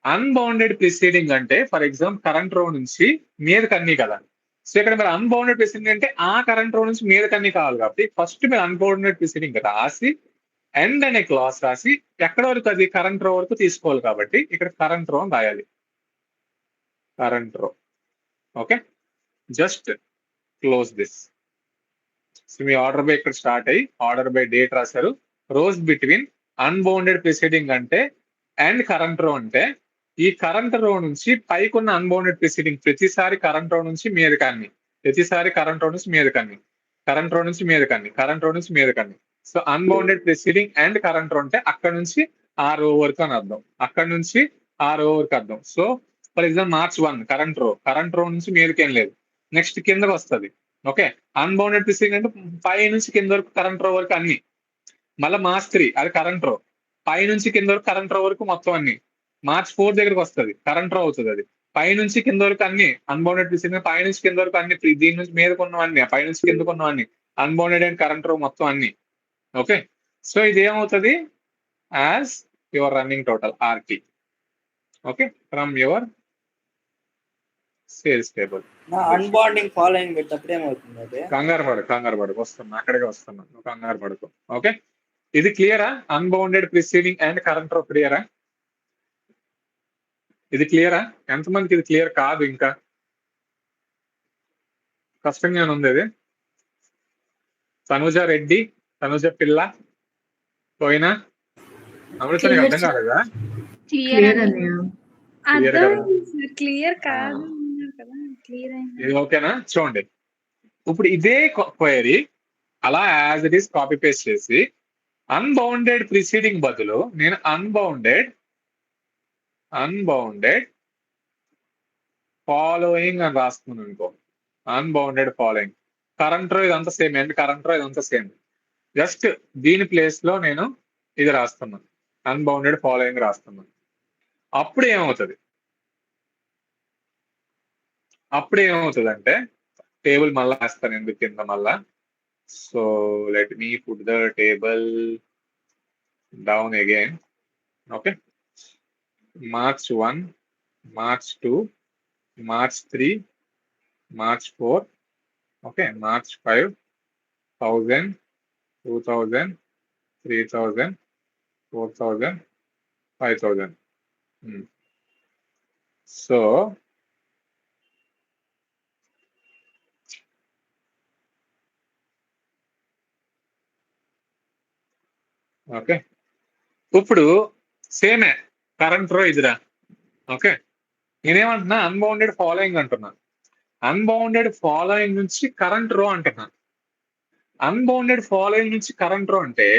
Unbounded preceding అంటే ఫర్ ఎగ్జాంపుల్ కరెంట్ రో నుంచి మీదకి అన్ని కదా. సో ఇక్కడ మీరు అన్బౌండెడ్ ప్రిసీడింగ్ అంటే ఆ కరెంట్ రో నుంచి మీదకి అన్ని కావాలి కాబట్టి ఫస్ట్ మీరు అన్బౌండెడ్ ప్రిసీడింగ్ రాసి ఎండ్ అనే క్లాస్ రాసి ఎక్కడ వరకు అది కరెంట్ రో వరకు తీసుకోవాలి కాబట్టి ఇక్కడ కరెంట్ రో అని రాయాలి, current row. Okay, just close this. So me order by ఇక్కడ స్టార్ట్ అయ్యి ఆర్డర్ బై డేట్ రాశారు. రోస్ బిట్వీన్ అన్బౌండెడ్ ప్రిసీడింగ్ అంటే అండ్ కరెంట్ రో అంటే ఈ కరెంట్ రో నుంచి పైకున్న అన్బౌండెడ్ ప్రిసీడింగ్ ప్రతిసారి కరెంట్ రో నుంచి మీదకన్ని, ప్రతిసారి కరెంట్ రో నుంచి మీదకన్ని, కరెంట్ రో నుంచి మీదకన్ని, కరెంట్ రో నుంచి మీదకన్ని. So unbounded preceding and current row అంటే అక్కడ నుంచి ఆ రో వరకు అని అర్థం, అక్కడ నుంచి ఆ రో వరకు అర్థం. So for example March 1 current row నుంచి మీదకేం లేదు, నెక్స్ట్ కిందకి వస్తుంది. ఓకే, అన్బౌండెడ్ ప్రిసీడింగ్ అంటే పై నుంచి కింద వరకు కరెంట్ రో వరకు అన్ని. మళ్ళీ మార్చ్ 3 అది కరెంట్ రో, పై నుంచి కింద వరకు కరెంట్ రో వరకు మొత్తం అన్ని. మార్చ్ 4 దగ్గరకు వస్తుంది, కరెంట్ రో అవుతుంది అది. పై నుంచి కింద వరకు అన్ని అన్బౌండెడ్ ప్రిసీడింగ్, పై నుంచి కింద వరకు అన్ని దీని నుంచి మీద కొన్నవన్నీ, పై నుంచి కింద కొన్నవన్నీ అన్బౌండెడ్ అండ్ కరెంట్ రో మొత్తం అన్ని. ఓకే, సో ఇది ఏమవుతుంది యాజ్ యువర్ రన్నింగ్ టోటల్ ఆర్టీ. Okay, from your sales table. Unbounded following పెట్టినప్పుడు ఏమవుతుంది అది? కంగారు పడు వస్తున్నా, అక్కడికే వస్తున్నా, నువ్వు కంగారు పడుకో. ఓకే, ఇది క్లియరా? అన్బౌండెడ్ ప్రిసీడింగ్ అండ్ కరెంట్ రో క్లియరా? ఇది క్లియరా? ఎంతమందికి ఇది క్లియర్ కాదు? ఇంకా కష్టంగా ఉంది ఇది. తనుజ రెడ్డి, తనుజ పిల్ల పోయినా అమృత నీకు అర్థం కాలేదా? క్లియర్ Clear కదా? క్లియర్ కాదు అన్నారు కదా, క్లియర్ అయింది. ఇది ఓకేనా? చూడండి, ఇప్పుడు ఇదే క్వైరీ అలా as it is copy paste చేసి అన్బౌండెడ్ ప్రిసీడింగ్ బదులు నేను అన్బౌండెడ్ ఫాలోయింగ్ అని రాసుకున్నాను అనుకో. అన్బౌండెడ్ ఫాలోయింగ్ కరెంట్ రో ఇదంతా సేమ్, అండ్ కరెంట్ రో ఇదంతా సేమ్. జస్ట్ దీని ప్లేస్ లో నేను ఇది రాస్తున్నాను, అన్బౌండెడ్ ఫాలోయింగ్ రాస్తున్నాను. అప్పుడు ఏమవుతుంది అంటే టేబుల్ మళ్ళా వేస్తాను ఎందుకు కింద మళ్ళా. So let me put the table down again. Okay, March 1, March 2, March 3, March 4, okay, March 5, 1000, 2000, 3000, 4000, 5000. So okay, ఇప్పుడు సేమే కరెంట్ రో ఇదిరా. ఓకే, నేనేమంటున్నా అన్బౌండెడ్ ఫాలోయింగ్ అంటున్నా. అన్బౌండెడ్ ఫాలోయింగ్ నుంచి కరెంట్ రో అంటున్నా. అన్బౌండెడ్ ఫాలోయింగ్ నుంచి కరెంట్ రో అంటే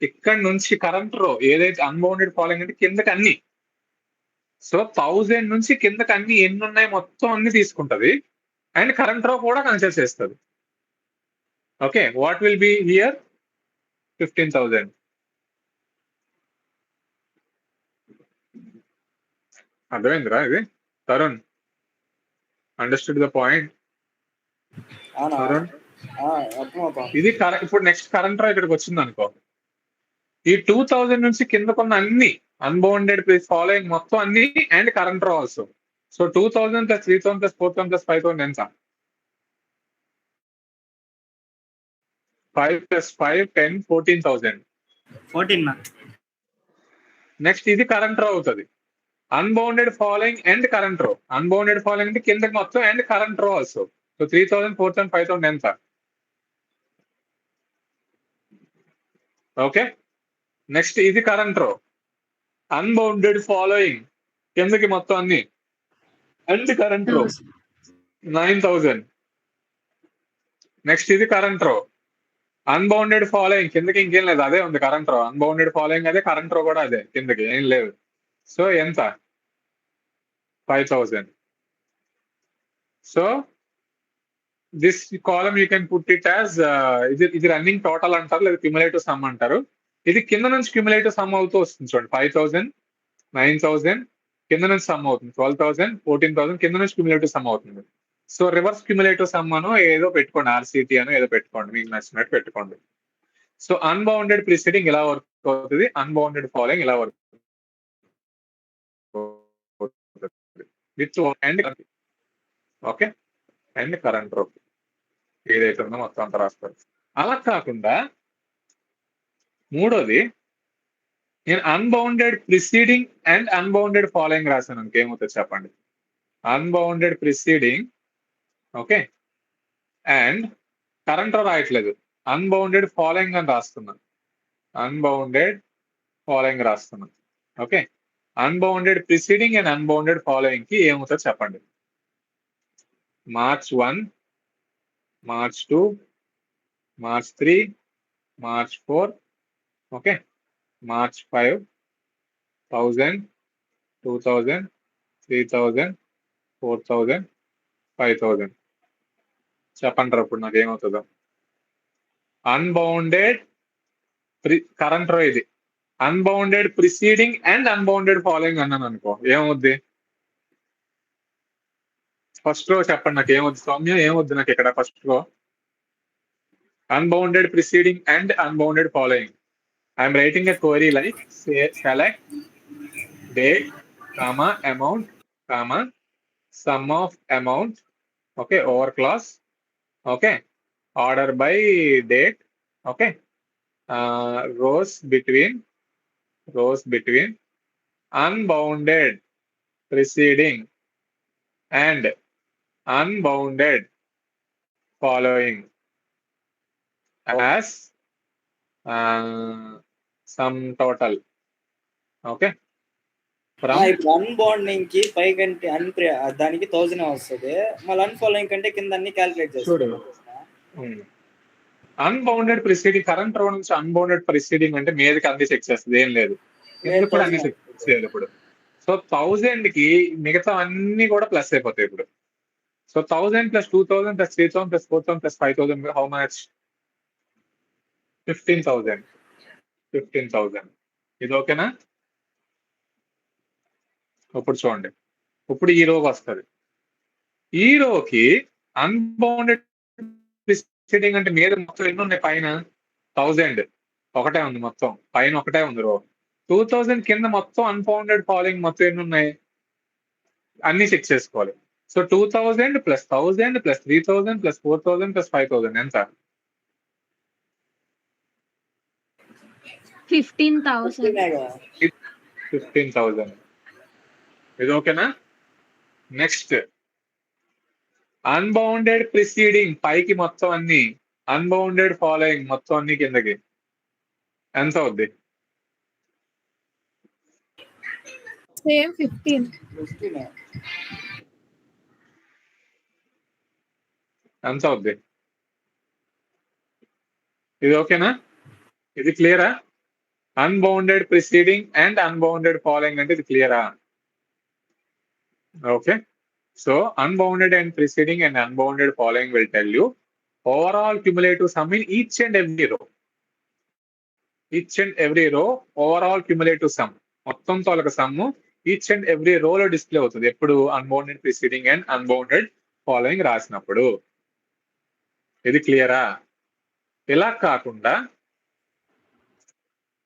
ఇక్కడ నుంచి కరెంట్ రో ఏదైతే అన్బౌండెడ్ ఫాలోయింగ్ అంటే కిందకి అన్ని. సో 1000 నుంచి కిందకి అన్ని ఎన్ని ఉన్నాయి మొత్తం అన్ని తీసుకుంటది, అండ్ కరెంట్ రో కూడా కన్సిడర్ చేస్తుంది. Okay, what will be here 15,000. అర్థమైందిరా ఇది? Tarun understood the point? Tarun ఇది ఇప్పుడు నెక్స్ట్ కరెంట్ రో ఇక్కడికి వచ్చింది అనుకో. ఈ 2000 నుంచి కిందకున్న అన్ని అన్బౌండెడ్ ఫాలోయింగ్ మొత్తం అన్ని అండ్ కరెంట్ రో ఆల్సో. సో 2000 + 3000 + 4000 + 5000 ఎంత? 5 + 5 10 14,000. 14. నెక్స్ట్ ఇది కరెంట్ రో అవుతుంది. Unbounded following and current row. Unbounded following అంటే కిందకి మొత్తం అండ్ కరెంట్ రో ఆల్సో. సో 3000 4000 5000 ఎంత? ఓకే, నెక్స్ట్ ఇది కరెంట్ రో. అన్బౌండెడ్ ఫాలోయింగ్ కిందకి మొత్తం అన్ని అండ్ కరెంట్ రో 9000. నెక్స్ట్ ఇది కరెంట్ రో. అన్బౌండెడ్ ఫాలోయింగ్ కిందకి ఇంకేం లేదు, అదే ఉంది కరెంట్ రో. అన్బౌండెడ్ ఫాలోయింగ్ అదే, కరెంట్ రో కూడా అదే, కిందకి ఏం లేదు. సో ఎంత? 5000. So this column you can put it as ఇది రన్నింగ్ టోటల్ అంటారు, లేదా క్యుములేటివ్ సమ్ అంటారు. ఇది కింద నుంచి క్యుములేటివ్ సమ్ అవుతూ వస్తుంది చూడండి. 5000, 9000 కింద నుంచి సమ్ అవుతుంది, 12,000, 14,000 కింద నుంచి క్యుములేటివ్ సమ్ అవుతుంది. సో రివర్స్ క్యుములేటివ్ సమ్ అను ఏదో పెట్టుకోండి, ఆర్సిటీ అని ఏదో పెట్టుకోండి, మీకు నచ్చినట్టు పెట్టుకోండి. సో అన్బౌండెడ్ ప్రిసీడింగ్ ఇలా వర్క్ అవుతుంది, అన్బౌండెడ్ ఫాలోయింగ్ ఇలా work with and okay and current రో ఏదైతే ఉందో మొత్తం అంతా రాస్తారు. అలా కాకుండా మూడోది నేను unbounded preceding and unbounded following రాశాను ఇంకేమవుతుంది చెప్పండి. Unbounded preceding okay and current రో రాయట్లేదు, అన్బౌండెడ్ ఫాలోయింగ్ అని రాస్తున్నాను. అన్బౌండెడ్ ఫాలోయింగ్ రాస్తున్నాను. Okay, unbounded preceding and unbounded following కి ఏమవుతుంది చెప్పండి. March 1, March 2, March 3, March 4, okay, March 5, 1000, 2000, 3000, 4000, 5000. చెప్పంటారు ఇప్పుడు నాకు ఏమవుతుందో. అన్బౌండెడ్ కరెంట్ రో ఇది, unbounded preceding and unbounded following అన్నాను అనుకో, ఏమవుద్ది? ఫస్ట్ రో చెప్పండి నాకు, ఏమవుద్ది సౌమ్య? ఏమవుద్ది నాకు ఇక్కడ first row? Unbounded preceding and unbounded following. I'm writing a query like select date, comma, amount, comma, sum of amount, okay, over clause, okay, order by date, okay, rows between, unbounded preceding and unbounded following as sum total, okay. ఇప్పుడు అన్బాండింగ్ కి పై కంటే దానికి 1000 వస్తుంది, మళ్ళీ అన్ఫాలోయింగ్ కంటే కింద అన్ని calculate చేస్తాడు. అన్బౌండెడ్ ప్రిసీడింగ్ కరెంట్ రో నుంచి అన్బౌండెడ్ ప్రిసీడింగ్ అంటే మీదకి అన్ని చెక్ చేస్తుంది, ఏం లేదు ఇప్పుడు అన్ని చెక్ చేయాలి ఇప్పుడు. సో 1000 కి మిగతా అన్ని కూడా ప్లస్ అయిపోతాయి ఇప్పుడు. So 1000 plus 2000 plus 3000 plus 4000 plus 5000 how much? 15,000. ఇది ఓకేనా? ఇప్పుడు చూడండి, ఇప్పుడు ఈ రోకి వస్తుంది. ఈ రోకి అన్బౌండెడ్ ప్రిసీడింగ్ అంటే మీద మొత్తం ఎన్ని ఉన్నాయి? పైన 1000 ఒకటే ఉంది, మొత్తం పైన ఒకటే ఉంది రో. 2000 కింద మొత్తం అన్బౌండెడ్ ఫాలోయింగ్ మొత్తం ఎన్ని ఉన్నాయి అన్ని చెక్ చేసుకోవాలి. So 2000 plus 1000 plus 3000 plus 4000 plus 5000 ఎంత? 15,000. ఇది ఓకేనా? నెక్స్ట్ అన్బౌండెడ్ ప్రిసీడింగ్ పైకి మొత్తం అన్ని, అన్బౌండెడ్ ఫాలోయింగ్ మొత్తం అన్ని కిందకి ఎంత అవుద్ది? సేమ్ 15. ఎంత అవుద్ది? ఇది ఓకేనా? ఇది క్లియరా? Unbounded preceding and unbounded following అంటే ఇది క్లియరా? Okay, so unbounded and preceding and unbounded following will tell you overall cumulative sum in each and every row. Each and every row overall cumulative sum. మొత్తం తోలక sum each and every row లో display అవుతుంది ఎప్పుడు unbounded preceding and unbounded following రాసినప్పుడు. ఇది క్లియరా? ఇలా కాకుండా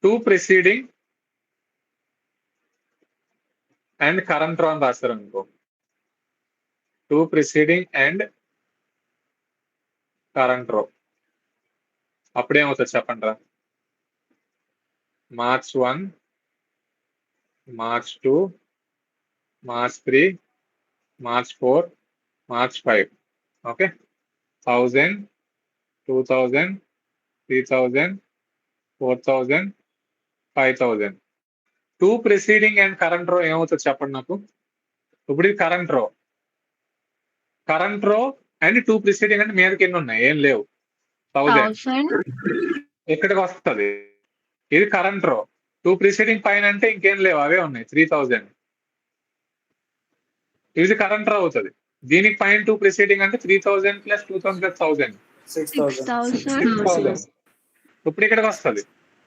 2 preceding అండ్ కరెంట్ రో అని రాస్తారు అనుకో, 2 preceding అండ్ కరెంట్ రో, అప్పుడేమవుతుంది చెప్పండి రా? March 1, March 2, March 3, March 4, March 5, okay. 1000, 2000, 3000, 4000, 5000. 2 preceding and current రో ఏమవుతుంది చెప్పండి నాకు? ఇప్పుడు ఇది కరెంట్ రో అండ్ 2 preceding అంటే మీదకి ఎన్ని ఉన్నాయి? ఏం లేవు, 1000 ఎక్కడికి వస్తుంది? ఇది కరెంట్ రో. 2 preceding పైన అంటే ఇంకేం లేవు, అవే ఉన్నాయి 3000. ఇది కరెంట్ రో అవుతుంది. దీనికి పైన 2 preceding అంటే 3000 ప్లస్ 2000 ప్లస్ 1000 6,000. ఇప్పుడు ఇక్కడికి వస్తుంది.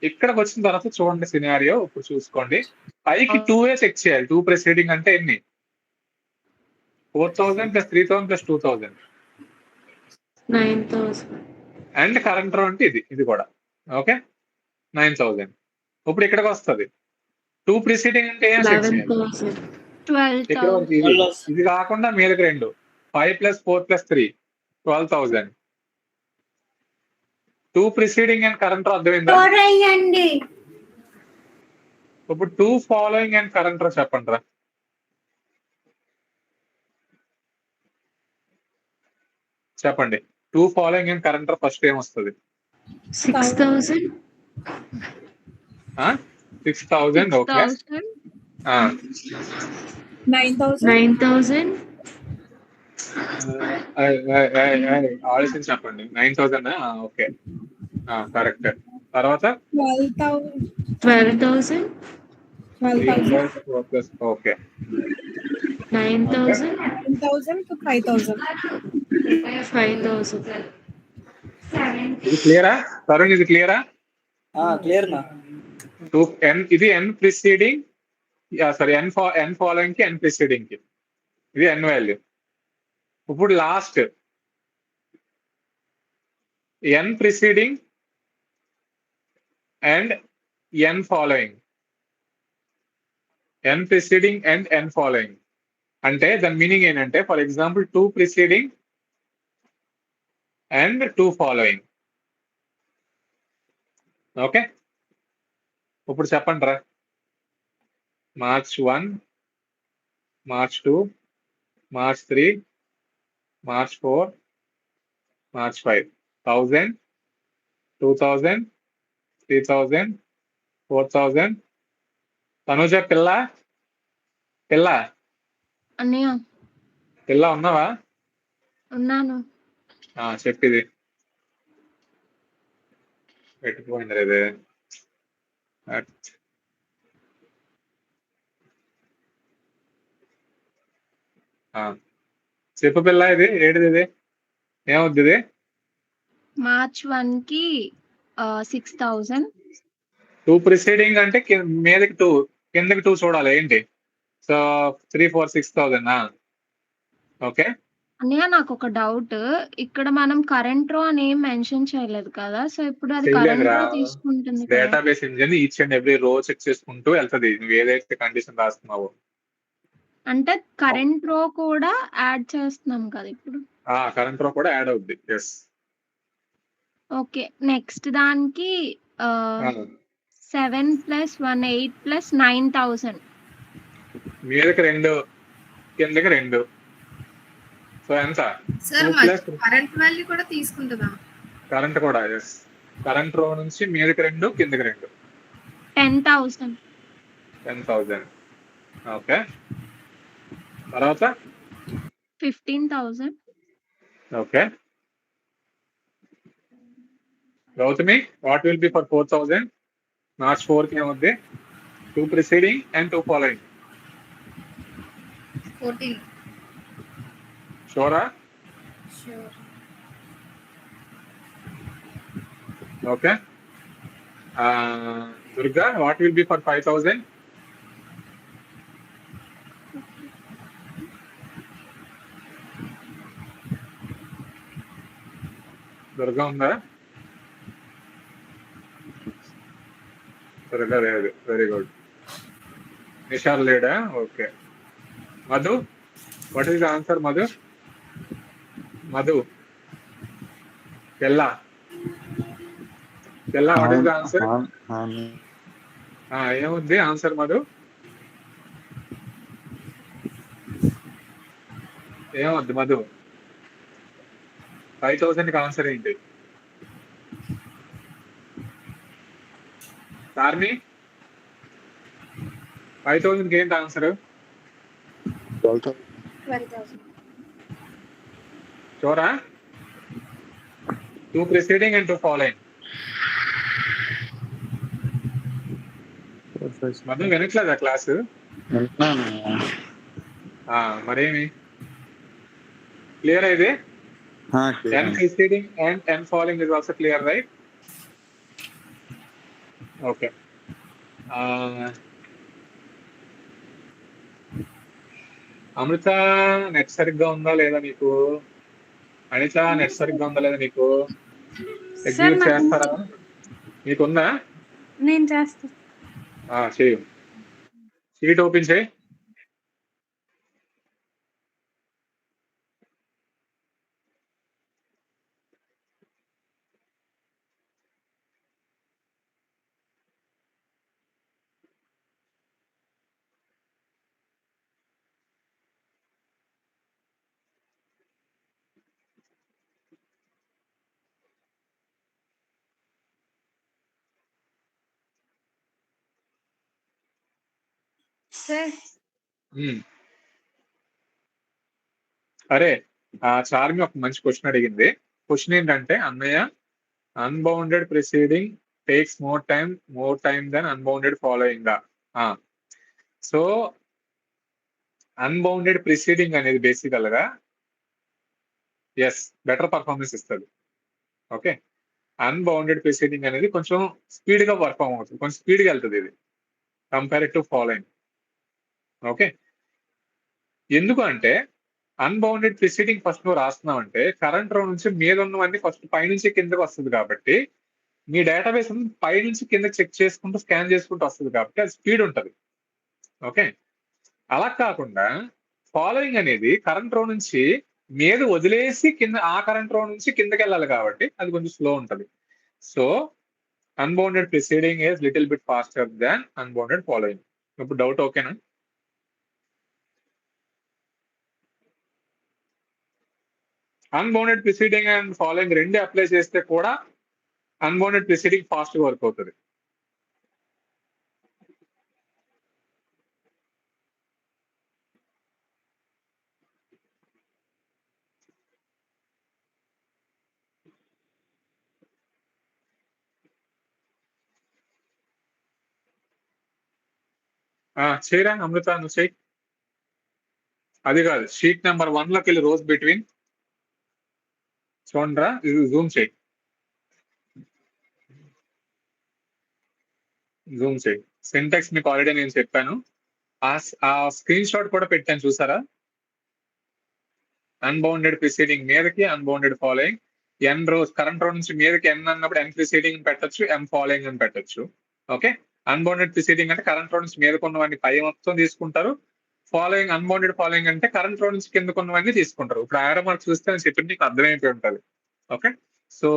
ఇక్కడికి వచ్చిన తర్వాత చూడండి సినారియో, ఇప్పుడు చూసుకోండి. పైకి 2 చెక్ చేయాలి. 2 preceding అంటే ఎన్ని? 4000 plus 3000 plus 2000 9,000. And current row అంటే ఇది కూడా ఓకే 9000. ఇప్పుడు ఇక్కడికి వస్తుంది. 2 preceding అంటే ఏం చెక్ చేయాలి? 12,000. ఇది కాకుండా మీదకి 2 5 plus 4 plus 3 12,000. 2 preceding and current రో అర్థమైందా? ఇప్పుడు 2 ఫాలోయింగ్ అండ్ కరెంట్ రో చెప్పండి రా. చెప్పండి 2 following and current row first ఏం వస్తుంది? 6,000. 6,000 ఓకే. 9,000. ఆలోచన చెప్పండి. 9,000 ఓకే కరెక్ట్. తర్వాత 12,000. ఓకే 9,000. 5,000. ఇది క్లియరా తరుణ్? ఇది క్లియరా? క్లియర్ నా? ఇది n preceding, sorry n following కి n ప్రిసీడింగ్ కి, ఇది n వాల్యూ. ఇప్పుడు last n preceding and n following, n preceding and n following అంటే దాని మీనింగ్ ఏంటంటే, for example 2 preceding and 2 following. Okay, ఇప్పుడు చెప్పండి రా. March 1, March 2, March 3, March 4, March 5. 1000, 2000, 3000, 4000. Tanuja పిల్ల పిల్ల అన్నయ్య పిల్ల ఉన్నావా? ఉన్నాను. చెప్పిది పెట్టిపోయింది ఇది. చెప్పు పిల్ల, ఇది ఏడిది, ఇది ఏమవుద్ది? ఇది మార్చ్ 1 కి 6000. 2 ప్రిసీడింగ్ అంటే మీదకి 2, కిందకి 2 చూడాలి ఏంటి? సో 3, 4, 6000. ఓకే, అన్నయ్య నాకు ఒక డౌట్, ఇక్కడ మనం కరెంట్ రో అని ఏం మెన్షన్ చేయలేదు కదా, సో ఇప్పుడు అది కరెంట్ చెయ్యలేదురా. రో తీసుకుంటుంది కదా. Database engine each and every row check చేసుకుంటూ వెళ్తది నువ్వు ఏదైతే కండిషన్ రాస్తున్నావో. అంటే కరెంట్ రో కూడా యాడ్ చేస్తున్నాం కదా ఇప్పుడు. కరెంట్ రో కూడా యాడ్ అవుద్ది. ఎస్. ఓకే, నెక్స్ట్ దానికి 7 + 1 8 + 9000. మీదకి 2, కిందకి 2. సో ఎంత? సార్ 2 + కరెంట్ వాల్యూ కూడా తీసుకుంటుందా? కరెంట్ కూడా. ఎస్, కరెంట్ రో నుంచి మీదకి 2, కిందకి 2. 10,000. 10,000. ఓకే, తర్వాత 15,000. Okay. Gautami, what will be for 4,000? March 4 కి ఏమవుద్ది? 2 ప్రిసీడింగ్ అండ్ 2 ఫాలోయింగ్. 14. షూరా? Sure. Okay. Durga, what will be for 5,000? Durga ఉందా? దుర్గా లేదు. Very good. నిషాల్ లేడా? Okay. Madhu, what is the answer? Madhu తెల్లా వాట్ ఈస్ ద ఆన్సర్? ఏముంది ఆన్సర్ మధు? ఏమవుద్ది మధు? 5,000 కి ఆన్సర్ ఏంటి? సార్ని 5,000 కి ఏంటి ఆన్సర్? 12,000. షూరా? 2 ప్రిసీడింగ్ అండ్ 2 ఫాలోయింగ్. మధు వినట్లేదా క్లాసు? మరేమి క్లియర్ ఇది? n preceding and n following is also clear, right? Okay. Amrutha, net సరిగ్గా ఉందా లేదా నీకు? అనిత, నెట్ సరిగ్గా ఉందా లేదా నీకు? ఎగ్జిక్యూట్ చేస్తారా? నీకుందా? నేను చేస్తా. చేయు. షీట్ ఓపెన్ చేయి. సార్ అరే, చార్మి ఒక మంచి క్వశ్చన్ అడిగింది. క్వశ్చన్ ఏంటంటే, అన్నయ్య, unbounded preceding takes more time than unbounded following. So unbounded preceding అనేది బేసికల్ గా బెటర్ పర్ఫార్మెన్స్ ఇస్తుంది. ఓకే, అన్బౌండెడ్ ప్రిసీడింగ్ అనేది కొంచెం స్పీడ్ గా పర్ఫామ్ అవుతుంది, కొంచెం స్పీడ్ గా వెళ్తుంది ఇది కంపేర్ టు ఫాలోయింగ్. ఓకే, ఎందుకు అంటే అన్బౌండెడ్ ప్రిసీడింగ్ ఫస్ట్ నువ్వు రాస్తున్నావు అంటే కరెంట్ రో నుంచి మీద ఉన్నవన్నీ ఫస్ట్ పైనుంచి కిందకి వస్తుంది కాబట్టి మీ డేటాబేస్ పై నుంచి కింద చెక్ చేసుకుంటూ స్కాన్ చేసుకుంటూ వస్తుంది కాబట్టి అది స్పీడ్ ఉంటుంది. ఓకే, అలా కాకుండా ఫాలోయింగ్ అనేది కరెంట్ రో నుంచి మీద వదిలేసి కింద ఆ కరెంట్ రో నుంచి కిందకి వెళ్ళాలి కాబట్టి అది కొంచెం స్లో ఉంటుంది. So unbounded preceding is little bit faster than unbounded following. ఇప్పుడు డౌట్ ఓకేనా? అన్బౌండెడ్ ప్రిసీడింగ్ అండ్ ఫాలోయింగ్ రెండు అప్లై చేస్తే కూడా అన్బౌండెడ్ ప్రిసీడింగ్ ఫాస్ట్ గా వర్క్ అవుతుంది. చేయరా అమృత, నువ్వు చెయ్యి. అది కాదు, షీట్ నెంబర్ 1 లోకి వెళ్ళి రోజ్ బిట్వీన్ చూడరా, ఇది జూమ్ చేయి, జూమ్ చేయి. సింటాక్స్ మీకు ఆల్రెడీ నేను చెప్పాను, ఆ స్క్రీన్ షాట్ కూడా పెట్టాను చూసారా? అన్బౌండెడ్ ప్రిసీడింగ్ మీదకి అన్బౌండెడ్ ఫాలోయింగ్, ఎన్ రోస్ కరెంట్ రో నుంచి మీదకి ఎన్ అన్నప్పుడు ఎన్ ప్రిసీడింగ్ పెట్టచ్చు, ఎం ఫాలోయింగ్ అని పెట్టచ్చు. ఓకే, అన్బౌండెడ్ ప్రిసీడింగ్ అంటే కరెంట్ రో నుంచి మీదకు ఉన్నవన్నీ పై మొత్తం తీసుకుంటారు, ఫాలోయింగ్ అన్బౌండెడ్ ఫాలోయింగ్ అంటే కరెంట్ రో నుంచి కిందకు ఉన్నవన్నీ తీసుకుంటారు. ఇప్పుడు ఆరో మార్క్ చూస్తే నేను చెప్పింది నీకు అర్థమైపోయి ఉంటుంది. ఓకే, సో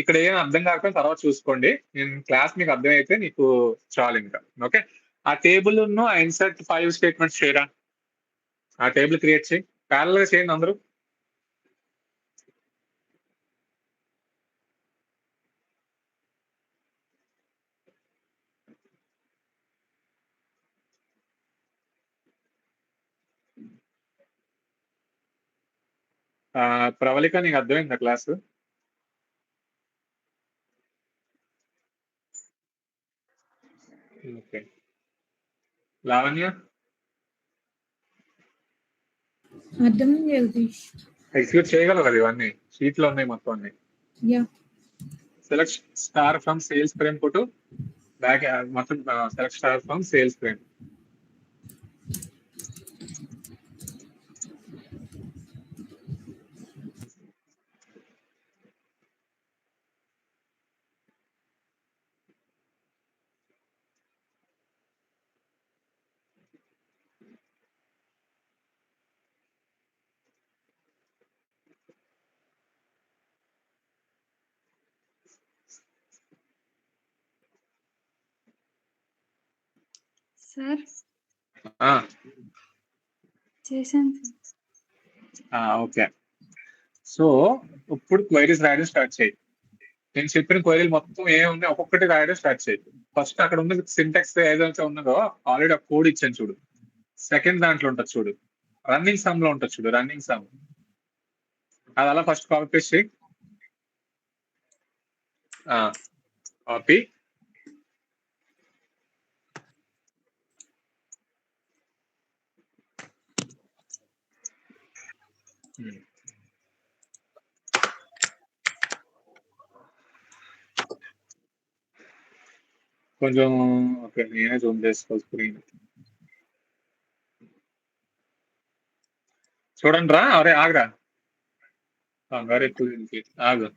ఇక్కడ ఏం అర్థం కాకపోయిన తర్వాత చూసుకోండి, నేను క్లాస్ మీకు అర్థమైతే నీకు చాలు ఇంకా. ఓకే, ఆ టేబుల్ ఆ ఇన్సర్ట్ 5 స్టేట్మెంట్స్ చేయరా, ఆ టేబుల్ క్రియేట్ చేయి, ప్యారల్ గా చేయండి అందరూ. ప్రవళిక నీకు అర్థమైందా క్లాసు? ఓకే, లావణ్య అర్థం జగదీష్. ఎగ్జిక్యూట్ చేయగలవు కదా, ఇవన్నీ షీట్ లో ఉన్నాయి మొత్తం అన్ని. Yeah, select star from sales frame కొట్టు, బ్యాక్ మొత్తం select star from sales frame. Sir ఆ, చేశాను. ఓకే, సో ఇప్పుడు క్వైరీస్ రాయడం స్టార్ట్ చేయి. నేను చెప్పిన క్వైరీలు మొత్తం ఏమున్నాయి ఒక్కొక్కటి రాయడం స్టార్ట్ చేయి. ఫస్ట్ అక్కడ ఉన్న సింటాక్స్ ఏదైతే ఉన్నదో ఆల్రెడీ ఆ కోడ్ ఇచ్చాను చూడు, సెకండ్ దాంట్లో ఉంటుంది చూడు, రన్నింగ్ సమ్ లో ఉంటుంది చూడు, రన్నింగ్ సమ్, అది అలా ఫస్ట్ కాపీ పేస్ట్ చేయి. కాపీ, కొంచెం ఓకే నేనే జూమ్ చేసుకోవాలి స్క్రీన్. చూడండి రా, అరే ఆగరా, కంగారు ఎక్కువ దీనికి, ఆగు.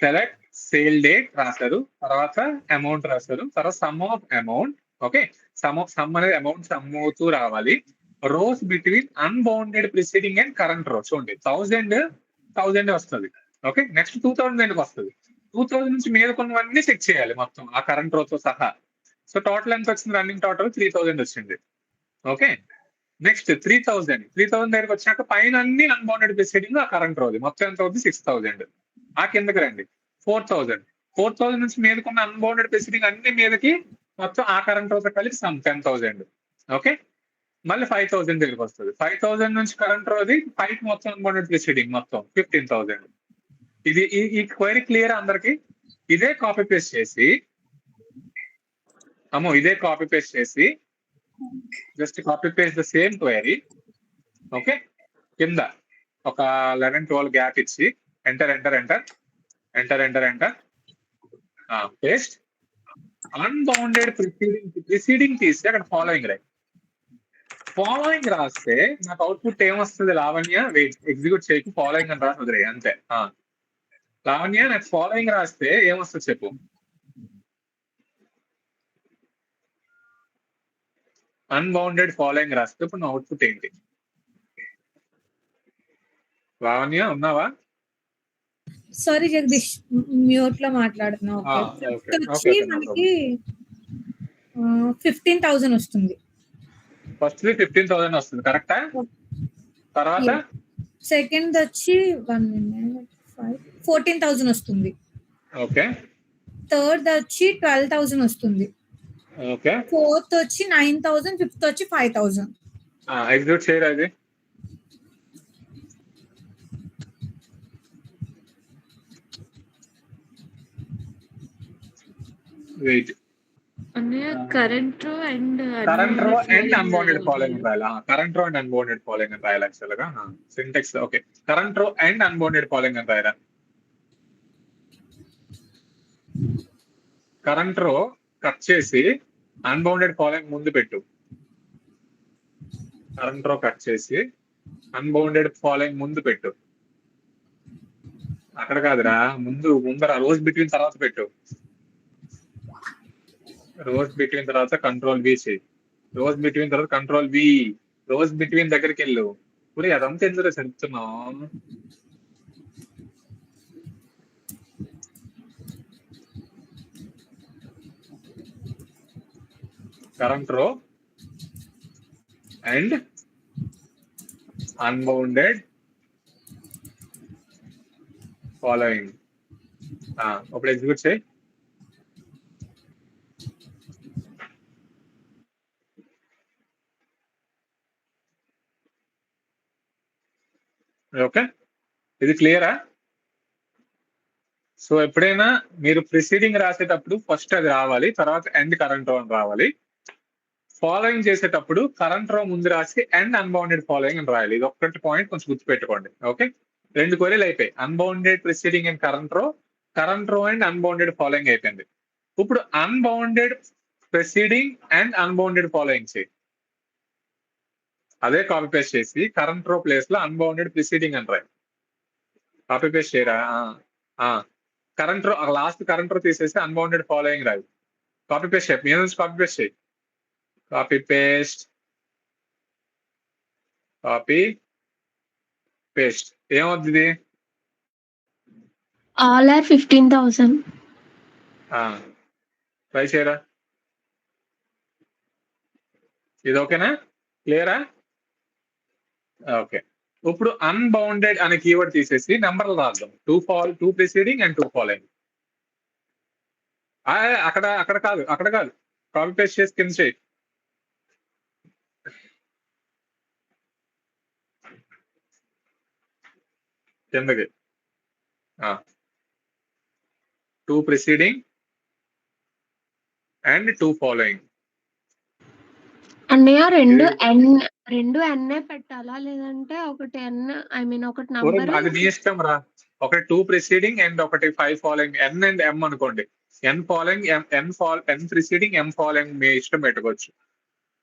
సెలెక్ట్ సేల్ డేట్ రాశారు, తర్వాత అమౌంట్ రాశారు, తర్వాత sum of amount. Okay, sum అనేది అమౌంట్ సమ్ అవుతూ రావాలి. Rows between unbounded preceding and current row చూడండి, 1000 వస్తుంది. ఓకే, నెక్స్ట్ 2000 ఎందుకు వస్తుంది, 2000 నుంచి మీద కొన్నవన్నీ చెక్ చేయాలి మొత్తం ఆ కరెంట్ రోతో సహా. సో టోటల్ ఎంత వచ్చింది, రన్నింగ్ టోటల్ 3000 వచ్చింది. ఓకే, నెక్స్ట్ 3000 దగ్గరకు వచ్చాక పైన అన్ని అన్బౌండెడ్ ప్రిసీడింగ్ ఆ కరెంట్ రోది మొత్తం ఎంత అవుతుంది 6000. ఆ కిందకి రండి 4000 నుంచి మీదకున్న అన్బౌండెడ్ ప్రిసీడింగ్ అన్ని మీదకి మొత్తం ఆ కరెంట్ రోతో కలిసి 10,000. ఓకే, మళ్ళీ 5000 దగ్గరికి వస్తుంది, 5000 నుంచి కరెంట్ రోది పైకి మొత్తం అన్బౌండెడ్ ప్రిసీడింగ్ మొత్తం 15,000. ఇది ఈ క్వైరీ క్లియర్ అందరికి? ఇదే కాపీ పేస్ట్ చేసి just copy paste the same query. Okay, కింద ఒక 11-12 గ్యాప్ ఇచ్చి enter enter enter enter enter enter paste. Unbounded preceding తీసి అక్కడ ఫాలోయింగ్ రాయి. ఫాలోయింగ్ రాస్తే నాకు అవుట్పుట్ ఏమొస్తుంది? లావణ్య వెయిట్ ఎగ్జిక్యూట్ చేయకు, ఫాలోయింగ్ అని రాసి వదిలే అంతే. లావణ్య నాకు ఫాలోయింగ్ రాస్తే ఏమొస్తుంది చెప్పు? అన్బౌండెడ్ ఫాలోయింగ్ రాస్తే ఇప్పుడు నా అవుట్పుట్ ఏంటి? లావణ్య ఉన్నావా? సారీ జగదీష్, మ్యూట్ లో మాట్లాడుతున్నా. వచ్చి మనకి 15,000 వస్తుంది. ఫస్ట్ 15,000 వస్తుంది, కరెక్టా? తర్వాత సెకండ్ వచ్చి 14,000 వస్తుంది. ఓకే. థర్డ్ వచ్చి 12,000 వస్తుంది. ఓకే. ఫోర్త్ వచ్చి 9,000. ఫిఫ్త్ వచ్చి 5,000. ఎగ్జిక్యూట్ చేయరా ఇది? Wait, current row and unbounded following రాయాలి. Current row and unbounded following అని రాయాలి యాక్చువల్ గా syntax. Okay, current row and unbounded following అని రాయరా. కరెంట్ రో కట్ చేసి అన్బౌండెడ్ ఫాలోయింగ్ ముందు పెట్టు. కరెంట్ రో కట్ చేసి అన్బౌండెడ్ ఫాలోయింగ్ ముందు పెట్టు. అక్కడ కాదురా, ముందర రోజ్ బిట్వీన్ తర్వాత పెట్టు. రోజ్ బిట్వీన్ తర్వాత కంట్రోల్ వి చేయి. రోజ్ బిట్వీన్ తర్వాత కంట్రోల్ వి. రోజ్ బిట్వీన్ దగ్గరికి వెళ్ళు. ఇప్పుడు అదంతా ఎందుకు చెప్తున్నావు? Current row and unbounded following. ఇప్పుడు ఎగ్జిక్యూట్ చేయి. ఓకే, ఇది క్లియరా? సో ఎప్పుడైనా మీరు ప్రిసీడింగ్ రాసేటప్పుడు ఫస్ట్ అది రావాలి, తర్వాత ఎండ్ కరెంట్ రో అని రావాలి. ఫాలోయింగ్ చేసేటప్పుడు కరెంట్ రో ముందు రాసి ఎండ్ అన్బౌండెడ్ ఫాలోయింగ్ అని రాయాలి. ఇది ఒక్కటి పాయింట్ కొంచెం గుర్తుపెట్టుకోండి. ఓకే, 2 క్వరీలు అయిపోయి. Unbounded preceding and current row and unbounded following అయిపోయింది. ఇప్పుడు unbounded preceding and unbounded following చేయి. అదే కాపీ పేస్ట్ చేసి కరెంట్ రో ప్లేస్ లో అన్బౌండెడ్ ప్రిసీడింగ్ అని రాయి. కాపీ పేస్ట్ చేయరా. Current row last current row తీసేసి అన్బౌండెడ్ ఫాలోయింగ్ రాయి. కాపీ పేస్ట్ చేయి. మీద నుంచి కాపీ పేస్ట్ చేయి. Copy paste, copy paste. ఏమవుతుంది? All are 15,000. ట్రై చేయరా. ఇది ఓకేనా? క్లియరా? ఓకే, ఇప్పుడు అన్బౌండెడ్ అనే కీవర్డ్ తీసేసి నెంబర్లు రాద్దాం. 2 ప్రిసీడింగ్ అండ్ 2 ఫాలోయింగ్. అక్కడ కాదు, కాపీ పేస్ట్ చేసి కింద చేయి. కిందకి 2 ప్రిసీడింగ్ అండ్ 2 ఫాలోయింగ్. అన్నయ్య రెండు ఎన్నే పెట్టాలా, లేదంటే ఒకటి ఎన్, ఐ మీన్ ఒకటి నంబర్? అది నీ ఇష్టం రా. ఒకటి 2 ప్రిసీడింగ్ అండ్ ఒకటి 5 ఫాలోయింగ్. ఎన్ అండ్ ఎం అనుకోండి. ఎన్ ఫాలోయింగ్, ఎన్ ప్రిసీడింగ్, ఎం ఫాలోయింగ్ మీ ఇష్టం పెట్టుకోవచ్చు.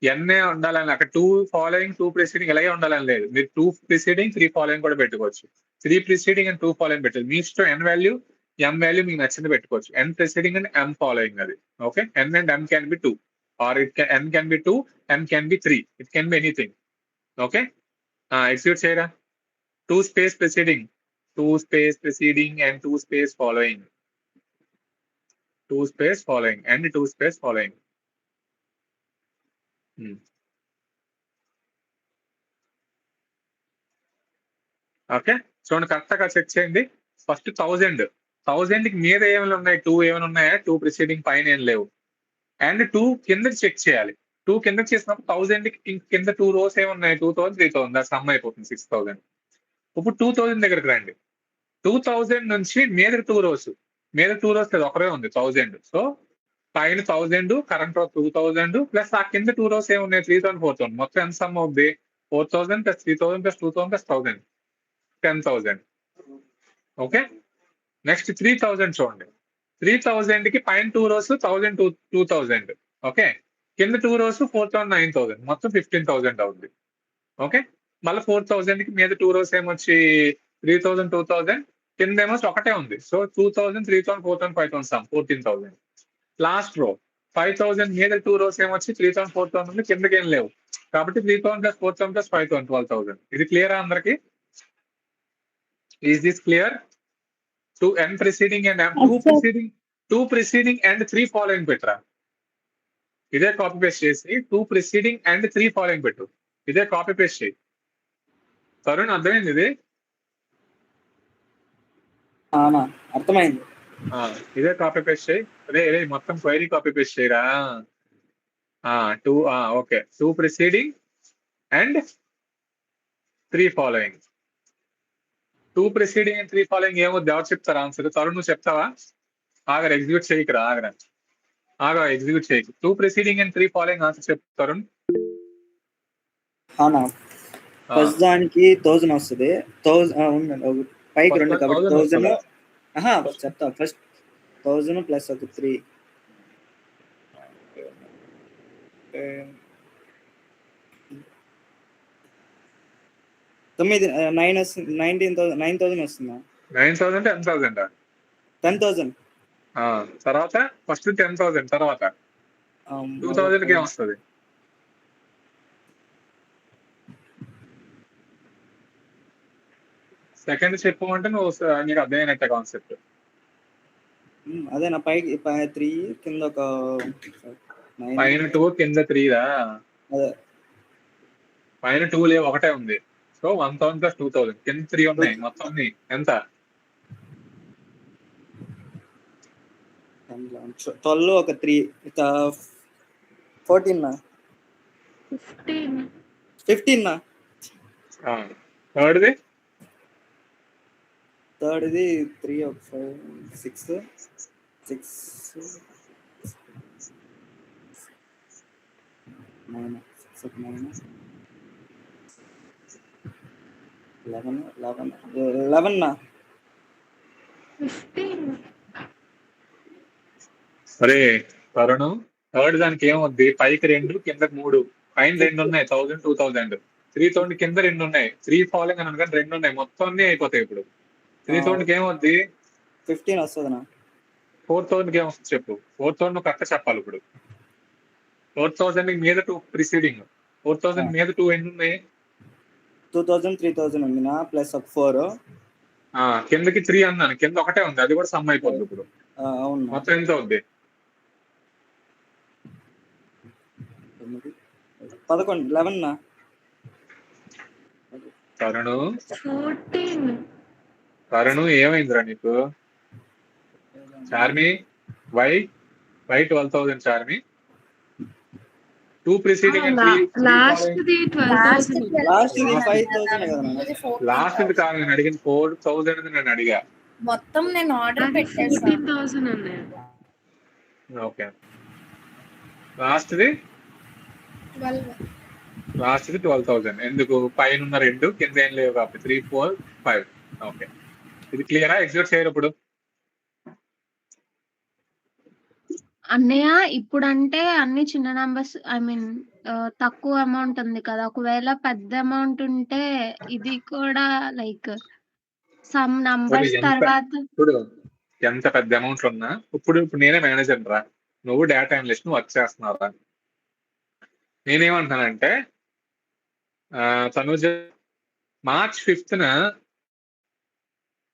ఎన్నే ఉండాలని అక్కడ 2 ఫాలోయింగ్ 2 ప్రిసీడింగ్ ఇలాగే ఉండాలని లేదు. మీరు 2 ప్రిసీడింగ్ 3 ఫాలోయింగ్ కూడా పెట్టుకోవచ్చు. 3 ప్రిసీడింగ్ అండ్ 2 ఫాలోయింగ్ పెట్టాలి. మీ ఇష్టం. ఎన్ వాల్యూ ఎం వాల్యూ మీకు నచ్చింది పెట్టుకోవచ్చు. N preceding and M following అది. Okay, N and M can be 2 or n can be 2, m can be 3. It can be anything. Okay, execute చేయరా. 2 space preceding, 2 space preceding and 2 space following. 2 space following and 2 space following. Okay, చూడండి కరెక్ట్గా check చేయండి. First 1000 కి మీద ఏమైనా ఉన్నాయి? 2 ఏమైనా ఉన్నాయా? 2 ప్రిసీడింగ్ పైన ఏం లేవు. అండ్ 2 కిందకి చెక్ చేయాలి. 2 కిందకి చేసినప్పుడు 1000 కింద 2 రోస్ ఏమున్నాయి? 2,000, 3,000. దాని సమ్ అయిపోతుంది 6,000. ఇప్పుడు 2,000 దగ్గరికి రండి. 2,000 నుంచి మీద 2 రోస్ లేదు, ఒకరే ఉంది 1000. సో పైన 1000, కరెంట్ రో 2,000 ప్లస్ ఆ కింద 2 రోస్ ఏమున్నాయి? 3,000, 4,000. మొత్తం ఎంత సమ్ అవుద్ది? 4,000 plus 3,000 plus 2,000 plus 1,000, 10,000. Okay, next 3,000 చూడండి. 3000 కి పైన 2 rows 1000 2000. ఓకే, కింద 2 rows 4000 9000, మొత్తం 15000 అవుతుంది. ఓకే, మళ్ళీ 4000 కి మీద 2 rows ఏమొచ్చి 3000 2000, కింద ఏమో ఒకటే ఉంది. So 2000 3000 4000 5000 some 14000. లాస్ట్ రో 5000 మీద 2 rows ఏమొచ్చి 3000 4000 ఉంది, కిందకి ఏం లేవు. కాబట్టి 3000 ప్లస్ 4000 ప్లస్ 5000 12000. ఇది క్లియరా అందరికి? Is this clear? 2 n preceding and two preceding and 3 following పెట్టరా. ఇదే కాపీ పేస్ట్ చేసి 2 preceding and 3 following పెట్టు. ఇదే కాపీ పేస్ట్ చేయి. తరుణ్ అర్థమైంది ఇది? అర్థమైంది. ఇదే కాపీ పేస్ట్ చేయి. అదే మొత్తం క్వైరీ కాపీ పేస్ట్ చేయరా. 2 okay, 2 preceding and 3 following. 2 preceding and 3 following ఏమవుద్ది? ఎవరు చెప్తారా ఆన్సర్? తరుణ్ నువ్వు చెప్తావా? ఆగరా, ఎగ్జిక్యూట్ చేయకురా, ఆగరా ఎగ్జిక్యూట్ చేయకు. 2 preceding and 3 following ఆన్సర్ చెప్తారు తరుణ్. ఫస్ట్ దానికి 1000 వస్తుంది. 1000 పైకి 2 కాబట్టి 1000. చెప్తా. ఫస్ట్ 1000 ప్లస్ ఒక 3 9 వస్తుంది. 9000 వస్తుందా? 9000 అంటే 10,000. 10,000 తర్వాత ఫస్ట్ 10,000 తర్వాత 2000 కి ఏమొస్తుంది? సెకండ్ చెప్పమంటే నువ్వు నీకు అర్థమైనట్టే కాన్సెప్ట్. అదే నా పైకి 3 కింద ఒక పైన 2 కింద 3 రా. అదే పైన 2 లేవు, ఒకటే ఉంది. సో 1000 ప్లస్ 2000, కింద 3 ఉన్నాయి. మొత్తం ఎంత? 12 ఒక 3 14 15 థర్డ్ది 3 ఒక 5 6 9 6 9 11 సరే తరుణ్, థర్డ్ దానికి ఏమవుద్ది? పైకి 2 కింద 3, పైన 2 ఉన్నాయి 1000 2000, 3000 కింద 2 ఉన్నాయి, 3 ఫాలోయింగ్ అని అనుకోని 2 ఉన్నాయి, మొత్తం అన్ని అయిపోతాయి. ఇప్పుడు 3000 కి ఏమవుద్ది? 15 వస్తుందా? 4000 కి ఏమొస్తుంది చెప్పు. 4000 నువ్వు కరెక్ట్ చెప్పాలి. ఇప్పుడు 4000 మీద 2 ప్రిసీడింగ్, 4000 మీద 2 ఎన్ని ఉన్నాయి? 2000 3000 ఉంది నా ప్లస్ ఒక 4. కిందకి 3 అన్నాను, కింద ఒకటే ఉంది, అది కూడా సమ్ అయిపోతుంది. ఇప్పుడు అవును, మొత్తం ఎంత అవుద్ది? 11 11 తరుణు ఏమైందిరా నీకు? చార్మి వై 12,000 Charmi. 2 preceding and 3 last the 12,000. Last ఇది 5000 కదా. లాస్ట్ ఇది కాదు, నేను అడిగింది 4,000 నేను అడిగా. మొత్తం నేను ఆర్డర్ పెట్టేసాను. 14,000 అన్నాయి. Okay, last the 12,000. ఎందుకు? పైన ఉన్న 2 కింద ఏం లేవు కాబట్టి 3 4 5. ఓకే, ఇది క్లియరా? ఎగ్జిక్యూట్ చేయరు ఇప్పుడు. అన్నయ్య ఇప్పుడంటే అన్ని చిన్న నంబర్స్, ఐ మీన్ తక్కువ అమౌంట్ ఉంది కదా. ఒకవేళ పెద్ద అమౌంట్ ఉంటే ఇది కూడా లైక్ సమ్ నంబర్స్ తర్వాత ఇప్పుడు ఎంత పెద్ద అమౌంట్ ఉన్నా ఇప్పుడు నేనే మేనేజర్ రా, నువ్వు డేటా అనలిస్ట్, నువ్వు వర్క్ చేస్తున్నారా. నేనేమంటున్నానంటే తనుజ March 5th